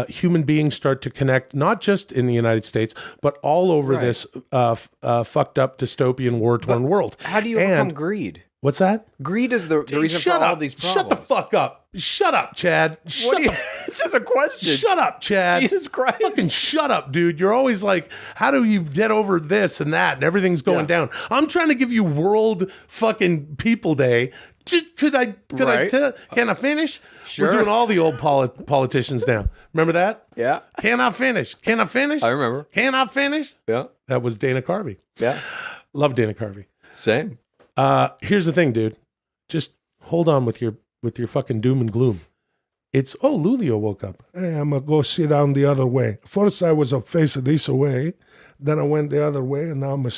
Human beings start to connect, not just in the United States, but all over this fucked up dystopian war-torn world. How do you overcome greed? What's that? Greed is the reason for all of these problems. Shut the fuck up. Shut up, Chad. It's just a question. Shut up, Chad. Jesus Christ. Fucking shut up, dude. You're always like, how do you get over this and that? And everything's going down. I'm trying to give you World fucking People Day. Can I finish? Sure. We're doing all the old politicians now. Remember that? Yeah. Can I finish? Can I finish? I remember. Can I finish? Yeah. That was Dana Carvey. Yeah. Love Dana Carvey. Same. Here's the thing, dude. Just hold on with your fucking doom and gloom. It's Lulio woke up. Hey, I'm gonna go sit down the other way. First I was facing this way, then I went the other way, and now I'm gonna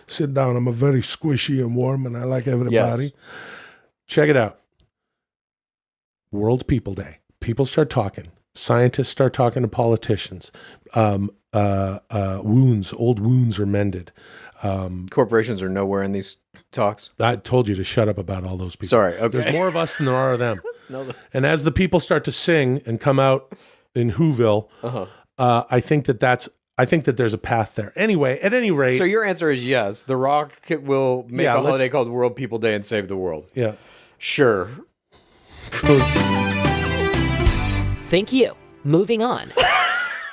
sit down. I'm a very squishy and warm, and I like everybody. Yes. Check it out. World People Day. People start talking. Scientists start talking to politicians. Old wounds are mended. Corporations are nowhere in these talks. I told you to shut up about all those people. Sorry. Okay. There's more of us than there are of them. And as the people start to sing and come out in Whoville, I think that there's a path there. Anyway, at any rate. So your answer is yes. The Rock will make a holiday called World People Day and save the world. Yeah. Sure. Thank you. Moving on.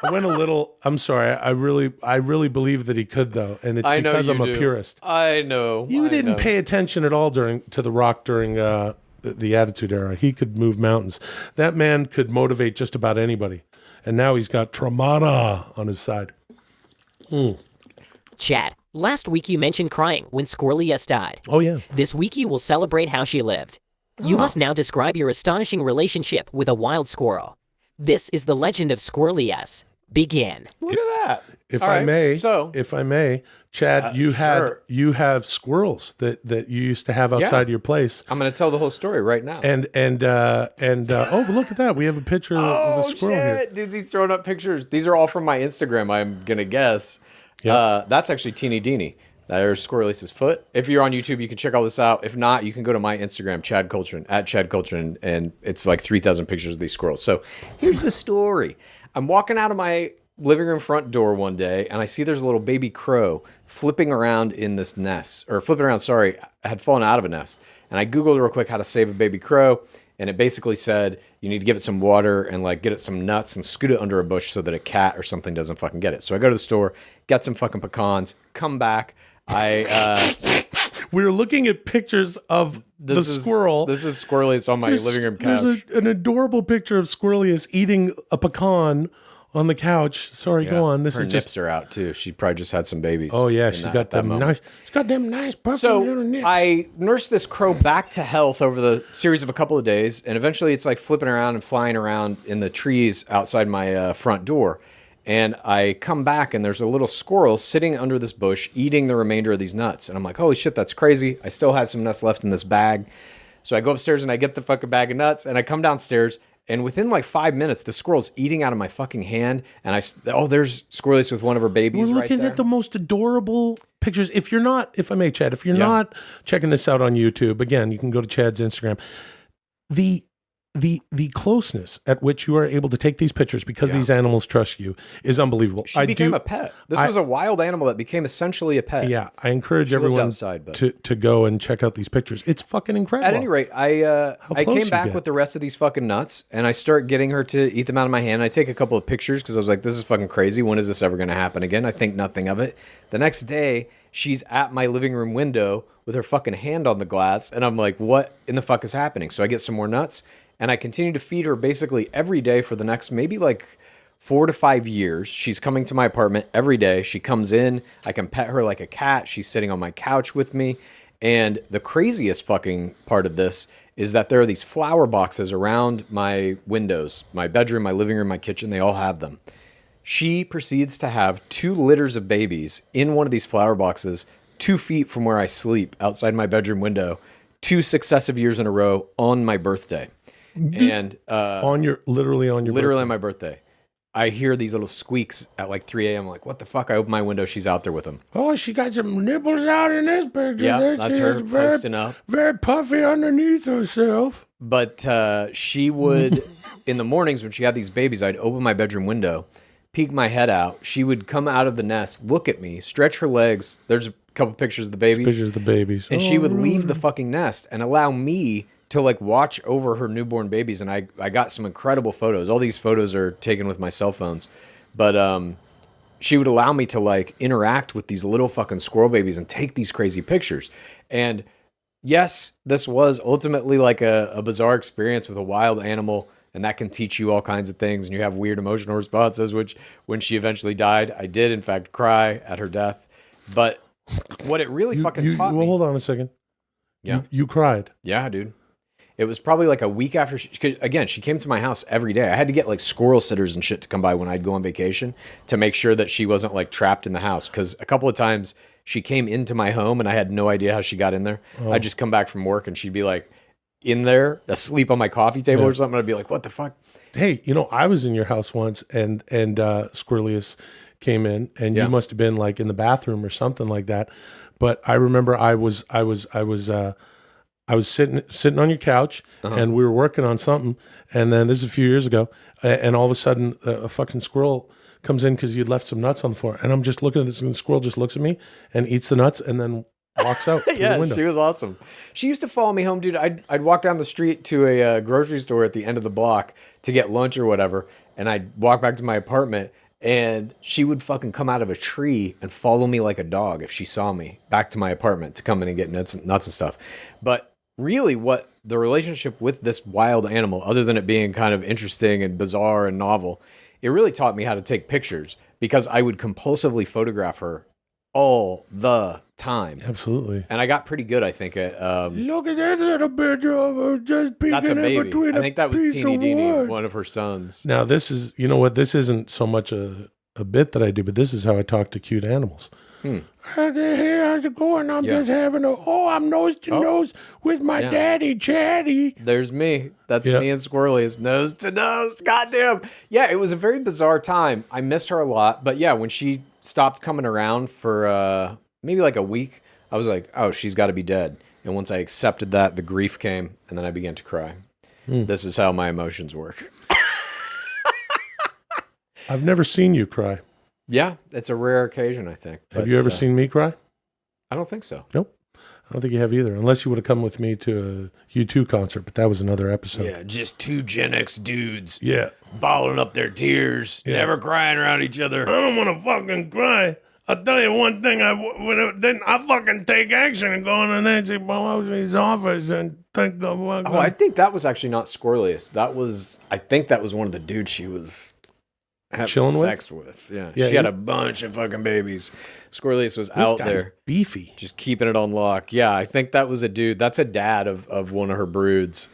I went a little. I'm sorry. I really believe that he could, though, and it's because I'm a purist. I know. You didn't pay attention at all to The Rock during the Attitude Era. He could move mountains. That man could motivate just about anybody, and now he's got Tramana on his side. Chad, last week you mentioned crying when Squirrely S died. Oh yeah. This week you will celebrate how she lived. You must now describe your astonishing relationship with a wild squirrel. This is the legend of Squirrely S. Begin. Look at that. If I may, Chad, you have squirrels that you used to have outside your place. I'm going to tell the whole story right now. And look at that. We have a picture of a squirrel here. Dude, he's throwing up pictures. These are all from my Instagram, I'm going to guess. Yep. That's actually Teeny Deeny. There's Squirrely's foot. If you're on YouTube, you can check all this out. If not, you can go to my Instagram, Chad Kultgen, @ChadKultgen, and it's like 3,000 pictures of these squirrels. So here's the story. I'm walking out of my living room front door one day, and I see there's a little baby crow flipping around in this nest. I had fallen out of a nest. And I Googled real quick how to save a baby crow, and it basically said you need to give it some water and like get it some nuts and scoot it under a bush so that a cat or something doesn't fucking get it. So I go to the store, get some fucking pecans, come back. We were looking at pictures of the squirrel. This is Squirrely. It's on my living room couch. There's an adorable picture of Squirrely is eating a pecan on the couch. Sorry, go on. This her is nips just. are out too. She probably just had some babies. Oh yeah, in she's that- got at that them moment. nice. She's got them nice puffy little So nips. I nursed this crow back to health over the series of a couple of days, and eventually it's like flipping around and flying around in the trees outside my front door. And I come back, and there's a little squirrel sitting under this bush eating the remainder of these nuts. And I'm like, holy shit, that's crazy. I still had some nuts left in this bag. So I go upstairs and I get the fucking bag of nuts, and I come downstairs, and within like 5 minutes, the squirrel's eating out of my fucking hand. And there's Squirrelius with one of her babies. We're right looking there. at the most adorable pictures. If I may, Chad, if you're not checking this out on YouTube, again, you can go to Chad's Instagram. The closeness at which you are able to take these pictures because these animals trust you is unbelievable. She became a pet. This was a wild animal that became essentially a pet. Yeah, I encourage She lived everyone outside, but- to go and check out these pictures. It's fucking incredible. At any rate, I close came you back get. with the rest of these fucking nuts, and I start getting her to eat them out of my hand. I take a couple of pictures because I was like, this is fucking crazy. When is this ever going to happen again? I think nothing of it. The next day, she's at my living room window with her fucking hand on the glass, and I'm like, what in the fuck is happening? So I get some more nuts, and I continue to feed her basically every day for the next maybe like 4 to 5 years. She's coming to my apartment every day. She comes in. I can pet her like a cat. She's sitting on my couch with me. And the craziest fucking part of this is that there are these flower boxes around my windows, my bedroom, my living room, my kitchen. They all have them. She proceeds to have 2 litters of babies in one of these flower boxes 2 feet from where I sleep outside my bedroom window 2 successive years in a row on my birthday. And literally on my birthday. I hear these little squeaks at like 3 a.m. I'm like, what the fuck? I open my window. She's out there with them. Oh, she got some nipples out in this picture. Yeah, that's her posting up. Very puffy underneath herself. But she would, in the mornings when she had these babies, I'd open my bedroom window, peek my head out. She would come out of the nest, look at me, stretch her legs. There's a couple pictures of the babies. Pictures of the babies. And she would leave the fucking nest and allow me to like watch over her newborn babies. And I got some incredible photos. All these photos are taken with my cell phones. But she would allow me to like interact with these little fucking squirrel babies and take these crazy pictures. And yes, this was ultimately like a bizarre experience with a wild animal. And that can teach you all kinds of things. And you have weird emotional responses, which when she eventually died, I did in fact cry at her death. But what it really fucking taught me. Hold on a second. Yeah. You cried. Yeah, dude. It was probably like a week after she came to my house every day. I had to get like squirrel sitters and shit to come by when I'd go on vacation to make sure that she wasn't like trapped in the house. Because a couple of times she came into my home and I had no idea how she got in there. Oh. I'd just come back from work and she'd be like in there, asleep on my coffee table or something. I'd be like, what the fuck? Hey, I was in your house once and Squirrelius came in and you must have been like in the bathroom or something like that. But I remember I was sitting on your couch and we were working on something. And then this is a few years ago. And all of a sudden a fucking squirrel comes in because you'd left some nuts on the floor. And I'm just looking at this and the squirrel just looks at me and eats the nuts and then walks out through the window. She was awesome. She used to follow me home, dude. I'd walk down the street to a grocery store at the end of the block to get lunch or whatever. And I'd walk back to my apartment and she would fucking come out of a tree and follow me like a dog if she saw me back to my apartment to come in and get nuts and stuff. But really what the relationship with this wild animal, other than it being kind of interesting and bizarre and novel, it really taught me how to take pictures because I would compulsively photograph her all the time. Absolutely. And I got pretty good, I think, at... Look at that little bit of her just peeking that's a in baby. between I think that was piece Teeny of Deeny, wood. one of her sons. Now this is, this isn't so much a bit that I do, but this is how I talk to cute animals. Hey, how's it going? I'm just having I'm nose to nose with my daddy, Chatty. There's me. That's me and Squirrely. It's nose to nose. Goddamn. Yeah, it was a very bizarre time. I missed her a lot. But yeah, when she stopped coming around for maybe like a week, I was like, oh, she's got to be dead. And once I accepted that, the grief came, and then I began to cry. This is how my emotions work. I've never seen you cry. Yeah, it's a rare occasion, I think. Have you ever seen me cry? I don't think so. Nope. I don't think you have either, unless you would have come with me to a U2 concert, but that was another episode. Yeah, just 2 Gen X dudes. Yeah. Bottling up their tears, never crying around each other. I don't want to fucking cry. I'll tell you one thing, then I fucking take action and go into Nancy Pelosi's office and think of what... Oh, I think that was actually not Squirrelius. I think that was one of the dudes she was chilling sex with. Yeah. She had a bunch of fucking babies. Squirrelius was out there. Beefy. Just keeping it on lock. Yeah, I think that was a dude. That's a dad of one of her broods.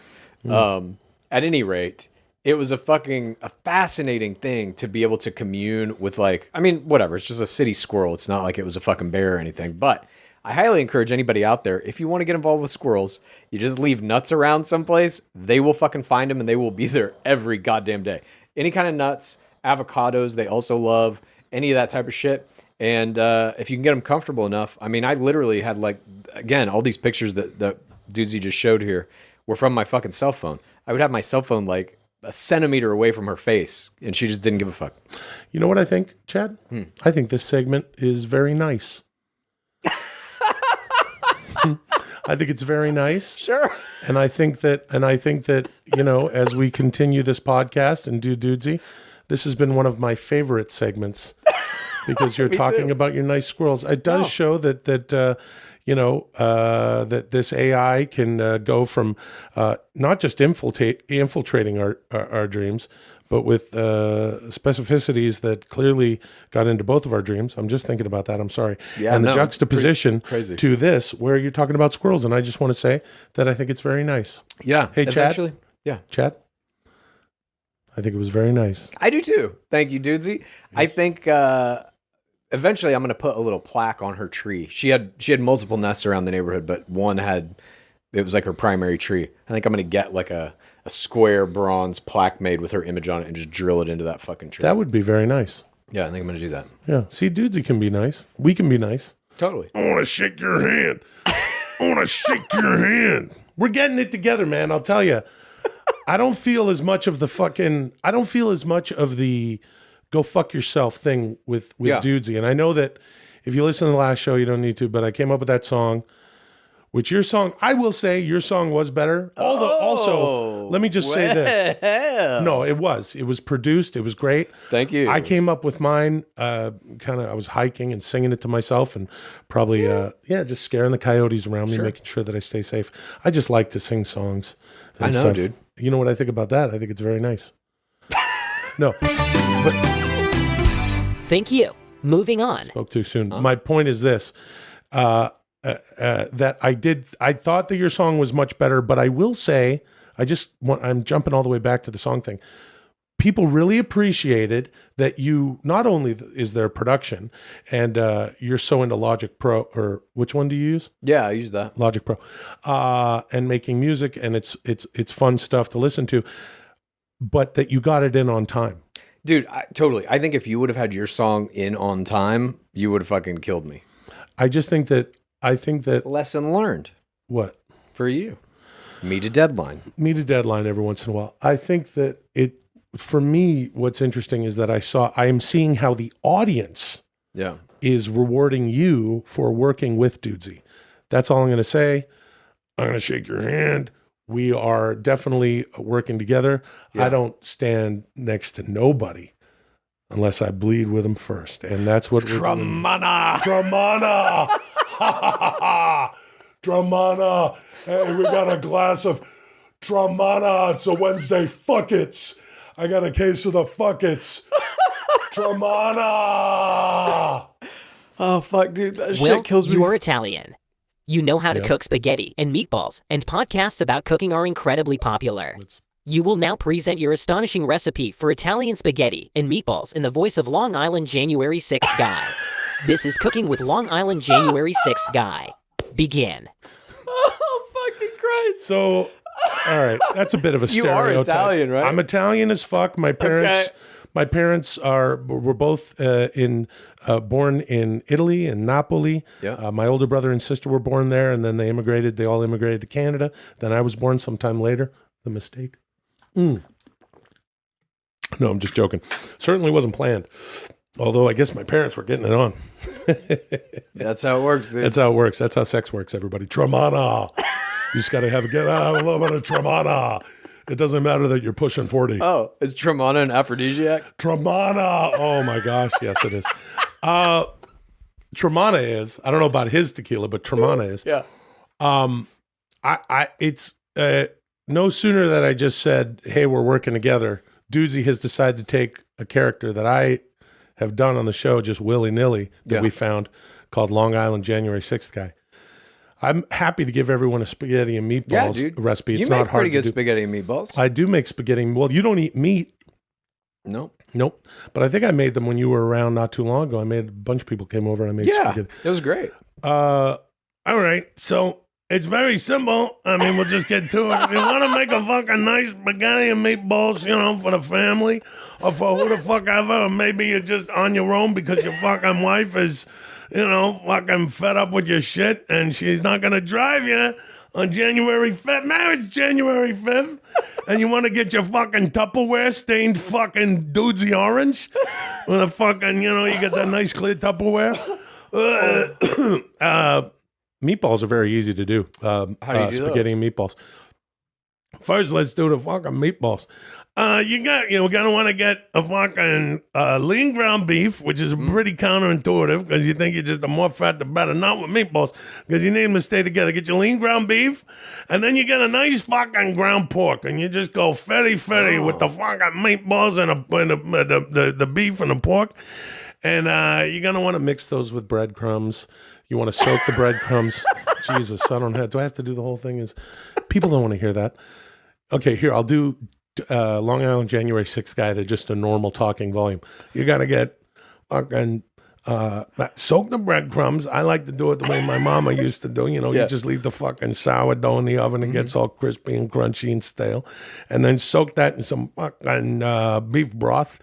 At any rate, it was a fascinating thing to be able to commune with, like, I mean, whatever. It's just a city squirrel. It's not like it was a fucking bear or anything. But I highly encourage anybody out there, if you want to get involved with squirrels, you just leave nuts around someplace. They will fucking find them and they will be there every goddamn day. Any kind of nuts, avocados, they also love any of that type of shit. And if you can get them comfortable enough, I mean, I literally had, like, again, all these pictures that Dudesy just showed here were from my fucking cell phone. I would have my cell phone like a centimeter away from her face, and she just didn't give a fuck. You know what I think, Chad? I think this segment is very nice. I think it's very nice. Sure. And I think that, you know, as we continue this podcast and do Dudesy, this has been one of my favorite segments because you're talking about your nice squirrels. It does show that you know, that this AI can go from not just infiltrating our dreams, but with specificities that clearly got into both of our dreams. I'm just thinking about that. I'm sorry. Yeah, and the juxtaposition to this, where you're talking about squirrels. And I just want to say that I think it's very nice. Yeah. Hey, Chad. Yeah. Chad? I think it was very nice. I do too. Thank you, Dudesy. I think eventually I'm going to put a little plaque on her tree. She had multiple nests around the neighborhood, but it was like her primary tree. I think I'm going to get like a square bronze plaque made with her image on it and just drill it into that fucking tree. That would be very nice. Yeah, I think I'm going to do that. Yeah. See, Dudesy can be nice. We can be nice. Totally. I want to shake your hand. I want to shake your hand. We're getting it together, man. I'll tell you. I don't feel as much of the go fuck yourself thing with Dudesy. And I know that if you listen to the last show, you don't need to, but I came up with that song, which your song, I will say your song was better. Also, let me just say this. No, it was produced. It was great. Thank you. I came up with mine, I was hiking and singing it to myself and probably, just scaring the coyotes around me, making sure that I stay safe. I just like to sing songs. I know, dude. You know what I think about that? I think it's very nice. No. But thank you. Moving on. Spoke too soon. My point is this, that I thought that your song was much better, but I will say, I'm jumping all the way back to the song thing. People really appreciated that you, not only is there production and you're so into Logic Pro, or which one do you use? Yeah, I use that. Logic Pro. And making music, and it's fun stuff to listen to, but that you got it in on time. Dude, totally. I think if you would have had your song in on time, you would have fucking killed me. I think that lesson learned. What? For you. Meet a deadline every once in a while. I think that for me, what's interesting is that I am seeing how the audience is rewarding you for working with Dudesy. That's all I'm going to say. I'm going to shake your hand. We are definitely working together. Yeah. I don't stand next to nobody unless I bleed with them first. And that's what Dramana. Dramana. Hey, we got a glass of Dramana. It's a Wednesday. Fuck it. I got a case of the fuck it. Dramana. Oh, fuck, dude. That shit kills me. You're Italian. You know how to cook spaghetti and meatballs, and podcasts about cooking are incredibly popular. You will now present your astonishing recipe for Italian spaghetti and meatballs in the voice of Long Island January 6th Guy. This is Cooking with Long Island January 6th Guy. Begin. Oh, fucking Christ. So, all right, that's a bit of a stereotype. You are Italian, right? I'm Italian as fuck. My parents... Okay. My parents were both born in Italy and Napoli. Yeah. My older brother and sister were born there, and then they immigrated. They all immigrated to Canada. Then I was born sometime later. The mistake. No, I'm just joking. Certainly wasn't planned. Although I guess my parents were getting it on. That's how it works, dude. That's how it works. That's how sex works, everybody. Tramana. You just got to have a little bit of Tramana. It doesn't matter that you're pushing 40. Oh, is Tramana an aphrodisiac? Tramana. Oh my gosh. Yes, it is. Tramana is. I don't know about his tequila, but Tramana is. Yeah. It's no sooner that I just said, hey, we're working together, Dudesy has decided to take a character that I have done on the show just willy-nilly that we found called Long Island January 6th guy. I'm happy to give everyone a spaghetti and meatballs recipe. It's not hard to do. You make pretty good spaghetti and meatballs. I do make spaghetti. Well, you don't eat meat. Nope. But I think I made them when you were around not too long ago. I made a bunch of people came over and I made spaghetti. It was great. All right. So it's very simple. I mean, we'll just get to it. If you want to make a fucking nice spaghetti and meatballs, for the family or for who the fuck ever, or maybe you're just on your own because your fucking wife is, fucking fed up with your shit and she's not going to drive you on January 5th. Marriage January 5th. And you want to get your fucking Tupperware stained fucking dudesy orange with a fucking, you get that nice clear Tupperware. Meatballs are very easy to do. How do you do spaghetti and meatballs. First, let's do the fucking meatballs. You're gonna want to get a fucking lean ground beef, which is pretty counterintuitive because you think the more fat the better. Not with meatballs because you need them to stay together. Get your lean ground beef, and then you get a nice fucking ground pork, and you just go fetty with the fucking meatballs and the beef and the pork, and you're gonna want to mix those with breadcrumbs. You want to soak the breadcrumbs. Jesus, do I have to do the whole thing? People don't want to hear that. Okay, here, I'll do Long Island January 6th guy to just a normal talking volume. You got to get fucking soak the breadcrumbs. I like to do it the way my mama used to do. You just leave the fucking sourdough in the oven. It gets all crispy and crunchy and stale. And then soak that in some fucking beef broth.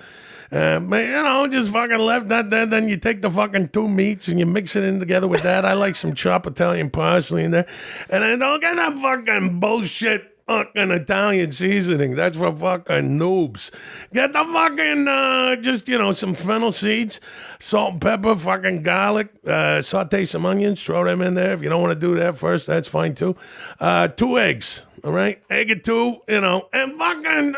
Just fucking left that there. Then you take the fucking two meats and you mix it in together with that. I like some chopped Italian parsley in there. And then don't get that fucking bullshit fucking Italian seasoning. That's for fucking noobs. Get the fucking, some fennel seeds, salt and pepper, fucking garlic, saute some onions, throw them in there. If you don't want to do that first, that's fine too. 2 eggs, all right? Egg or two, and fucking,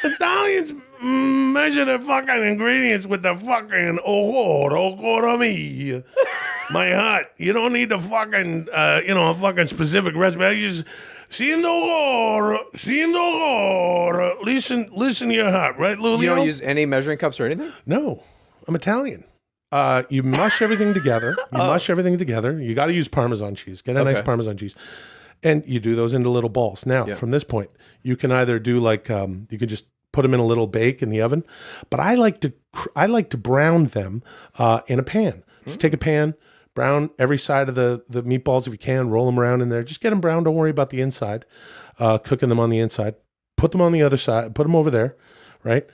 Italians measure their fucking ingredients with the fucking oh me. My heart. You don't need the fucking, a fucking specific recipe. You just, listen to your heart, right, Lulio? You don't use any measuring cups or anything? No, I'm Italian. You mush everything together. You got to use Parmesan cheese. Get a nice Parmesan cheese. And you do those into little balls. Now, from this point, you can either do you can just put them in a little bake in the oven, but I like to brown them in a pan. Just take a pan, brown every side of the meatballs if you can, roll them around in there. Just get them brown. Don't worry about the inside, cooking them on the inside. Put them on the other side. Put them over there, right?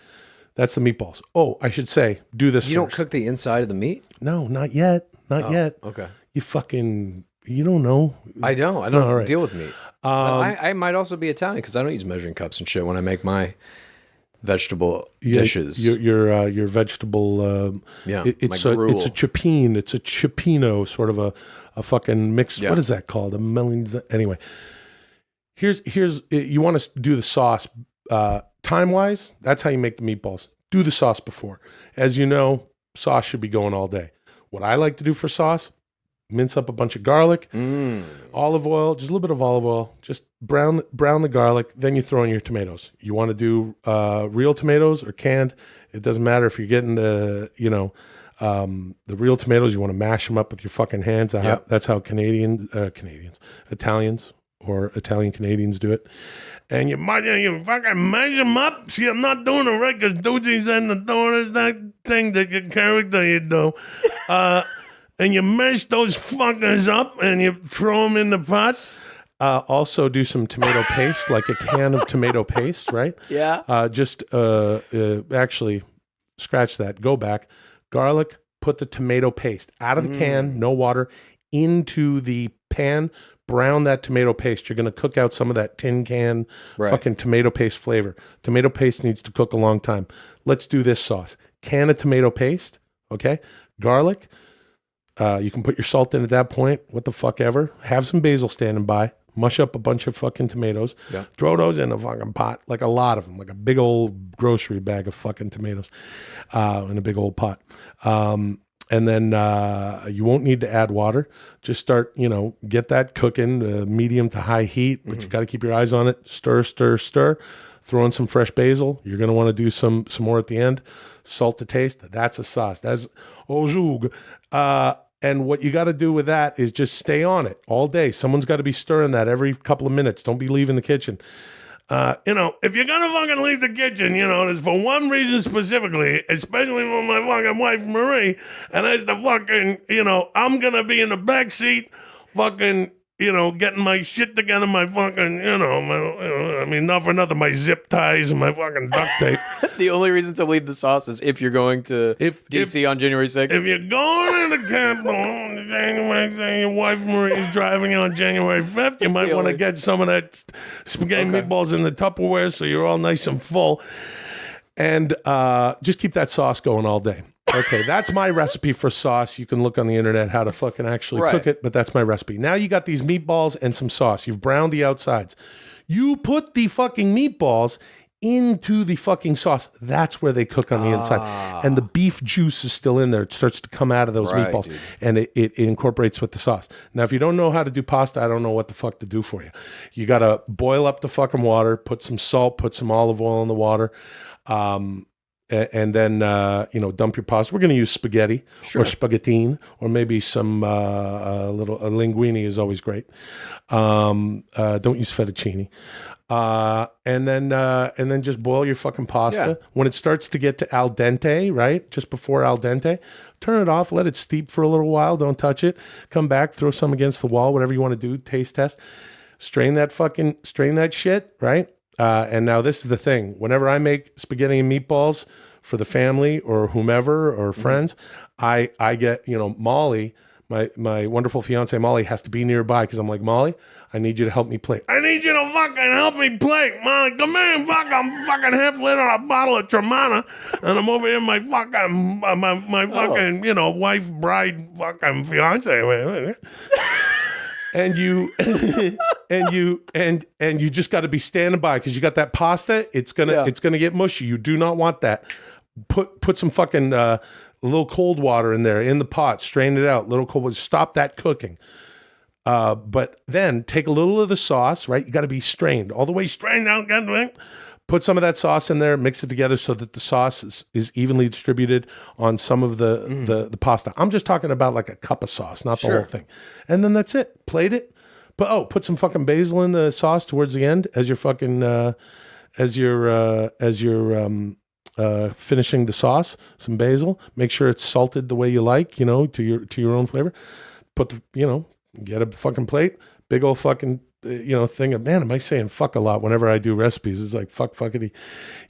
That's the meatballs. Oh, I should say, do this You don't cook the inside of the meat? No, not yet. Not yet. Okay. You don't know. I don't deal with meat. I might also be Italian because I don't use measuring cups and shit when I make my vegetable dishes. Your vegetable. It's a chipine. It's a chipino, sort of a fucking mix. What is that called? Anyway, here's you want to do the sauce time wise. That's how you make the meatballs. Do the sauce before. As you know, sauce should be going all day. What I like to do for sauce: mince up a bunch of garlic, olive oil, just a little bit of olive oil, just brown the garlic, then you throw in your tomatoes. You want to do real tomatoes or canned, it doesn't matter. If you're getting the real tomatoes, you want to mash them up with your fucking hands. That's how Italians or Italian Canadians do it. And you fucking mash them up. See, I'm not doing it right because Dudesy said the door is that thing that your character you do. And you mash those fuckers up and you throw them in the pot. Also do some tomato paste, like a can of tomato paste, right? Yeah. Actually, scratch that. Go back. Garlic, put the tomato paste out of the can, no water, into the pan. Brown that tomato paste. You're going to cook out some of that tin can fucking tomato paste flavor. Tomato paste needs to cook a long time. Let's do this sauce. Can of tomato paste, okay? Garlic. You can put your salt in at that point. What the fuck ever. Have some basil standing by. Mush up a bunch of fucking tomatoes. Yeah. Throw those in a fucking pot. Like a lot of them. Like a big old grocery bag of fucking tomatoes in a big old pot. And then you won't need to add water. Just start, get that cooking, medium to high heat. But you got to keep your eyes on it. Stir, stir, stir. Throw in some fresh basil. You're going to want to do some more at the end. Salt to taste. That's a sauce. That's au jus. And what you got to do with that is just stay on it all day. Someone's got to be stirring that every couple of minutes. Don't be leaving the kitchen. If you're going to fucking leave the kitchen, there's for one reason specifically, especially with my fucking wife, Marie, and that's the fucking, I'm going to be in the back seat fucking, getting my shit together, my fucking, not for nothing, my zip ties and my fucking duct tape. The only reason to leave the sauce is if you're going to DC on January 6th. If you're going to the Capitol on January 6th, your wife Marie is driving on January 5th, you might want to get some of that spaghetti meatballs in the Tupperware so you're all nice and full. And just keep that sauce going all day. Okay, that's my recipe for sauce. You can look on the internet how to fucking actually cook it, but that's my recipe. Now you got these meatballs and some sauce. You've browned the outsides. You put the fucking meatballs into the fucking sauce. That's where they cook on the inside. And the beef juice is still in there. It starts to come out of those meatballs. Dude. And it incorporates with the sauce. Now, if you don't know how to do pasta, I don't know what the fuck to do for you. You got to boil up the fucking water, put some salt, put some olive oil in the water. And then, dump your pasta. We're going to use spaghetti or spaghettine, or maybe some little linguine is always great. Don't use fettuccine. And then just boil your fucking pasta. Yeah. When it starts to get to al dente, right? Just before al dente, turn it off, let it steep for a little while. Don't touch it. Come back, throw some against the wall, whatever you want to do, taste test. Strain that shit, right? And now this is the thing. Whenever I make spaghetti and meatballs for the family or whomever or friends, I get, Molly, my wonderful fiance Molly has to be nearby because I'm like, Molly, I need you to help me plate. I need you to fucking help me plate. Molly, come here and I'm fucking half lit on a bottle of Tremana, and I'm over here my fucking wife, bride, fucking fiance. And you just got to be standing by because you got that pasta. It's gonna get mushy. You do not want that. Put some fucking little cold water in there in the pot. Strain it out. Little cold water. Stop that cooking. But then take a little of the sauce. Right, you got to be strained all the way strained out. Put some of that sauce in there, mix it together so that the sauce is evenly distributed on some of the pasta. I'm just talking about like a cup of sauce, not the whole thing. And then that's it. Plate it. Put some fucking basil in the sauce towards the end as you're fucking finishing the sauce. Some basil. Make sure it's salted the way you like, to your own flavor. Get a fucking plate. Big old fucking thing of, man, am I saying fuck a lot whenever I do recipes? It's like fuckity.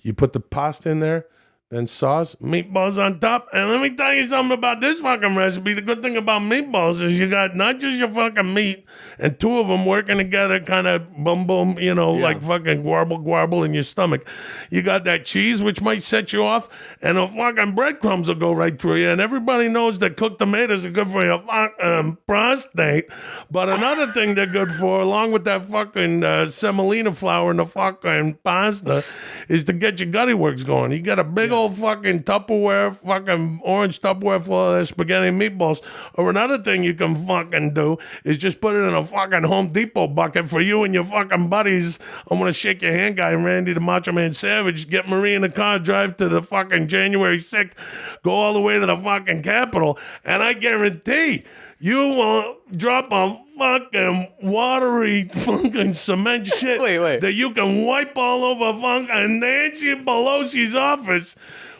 You put the pasta in there, then sauce, meatballs on top. And let me tell you something about this fucking recipe. The good thing about meatballs is you got not just your fucking meat and two of them working together, kind of boom, like fucking garble in your stomach. You got that cheese, which might set you off, and the fucking breadcrumbs will go right through you. And everybody knows that cooked tomatoes are good for your fucking prostate. But another thing they're good for, along with that fucking semolina flour and the fucking pasta, is to get your gutty works going. You got a big old fucking Tupperware, fucking orange Tupperware full of spaghetti and meatballs. Or another thing you can fucking do is just put it in a fucking Home Depot bucket for you and your fucking buddies. I'm gonna shake your hand, guy Randy the Macho Man Savage. Get Marie in the car, drive to the fucking January 6th, go all the way to the fucking Capitol, and I guarantee you will drop a fucking watery fucking cement shit that you can wipe all over fucking Nancy Pelosi's office.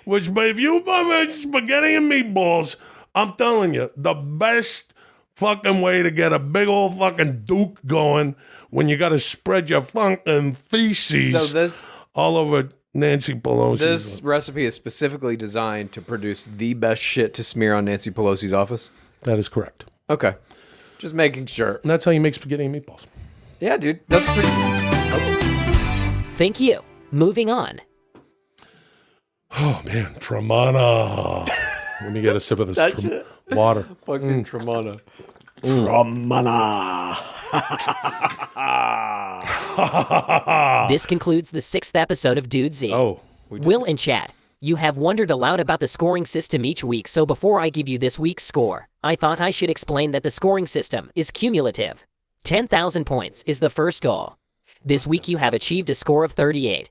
But if you put spaghetti and meatballs, I'm telling you, the best fucking way to get a big old fucking Duke going when you got to spread your fucking feces all over Nancy Pelosi. This recipe is specifically designed to produce the best shit to smear on Nancy Pelosi's office? That is correct. Okay. Just making sure. And that's how you make spaghetti and meatballs. Yeah, dude. That's pretty... Thank you. Moving on. Oh, man. Tremana. Let me get a sip of this water. Fucking Tremana. Tremana. This concludes the 6th episode of Dude Z. Oh. Will and Chad, you have wondered aloud about the scoring system each week, so before I give you this week's score, I thought I should explain that the scoring system is cumulative. 10,000 points is the first goal. This week you have achieved a score of 38.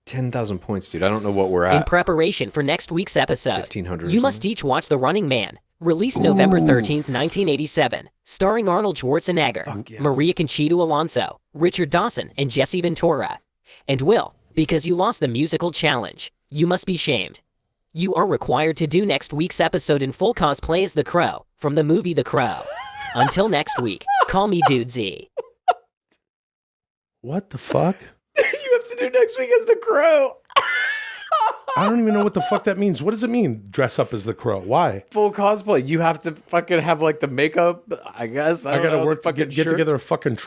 10,000 points, dude. I don't know what we're In at. preparation for next week's episode, 1,500 or you must something. each watch The Running Man, released November 13th, 1987, starring Arnold Schwarzenegger, yes. Maria Conchita Alonso, Richard Dawson, and Jesse Ventura. And Will, because you lost the musical challenge, you must be shamed. You are required to do next week's episode in full cosplay as the Crow from the movie The Crow. Until next week, call me Dudesy. What the fuck? You have to do next week as the Crow. I don't even know what the fuck that means. What does it mean, dress up as the Crow? Why? Full cosplay. You have to fucking have like the makeup, I guess. I gotta work to get together a fucking...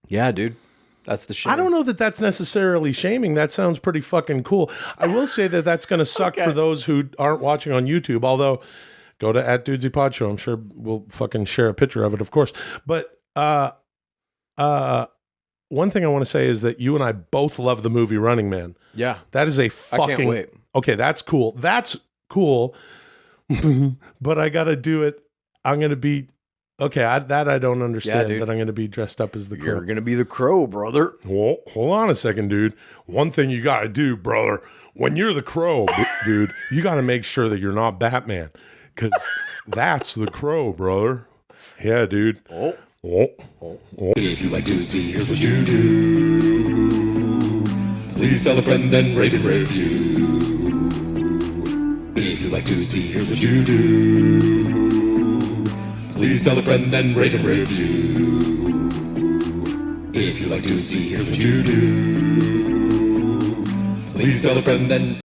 Yeah, dude. That's the shit. I don't know that that's necessarily shaming. That sounds pretty fucking cool. I will say that that's going to suck for those who aren't watching on YouTube, although go to @Dudesy_Pod Show. I'm sure we'll fucking share a picture of it, of course. But one thing I want to say is that you and I both love the movie Running Man. Yeah. That is a fucking... I can't wait. Okay, that's cool. That's cool. But I got to do it. I'm going to be... Okay, I don't understand that I'm going to be dressed up as the Crow. You're going to be the Crow, brother. Well, hold on a second, dude. One thing you got to do, brother, when you're the Crow, dude, you got to make sure that you're not Batman, because that's the Crow, brother. Yeah, dude. Oh. If you like Dudesy, here's what you do. Please tell a friend and rate and review. If you like Dudesy, here's what you do. Please tell a friend and rate and review. If you like Dudesy, here's what you do. Please tell a friend and...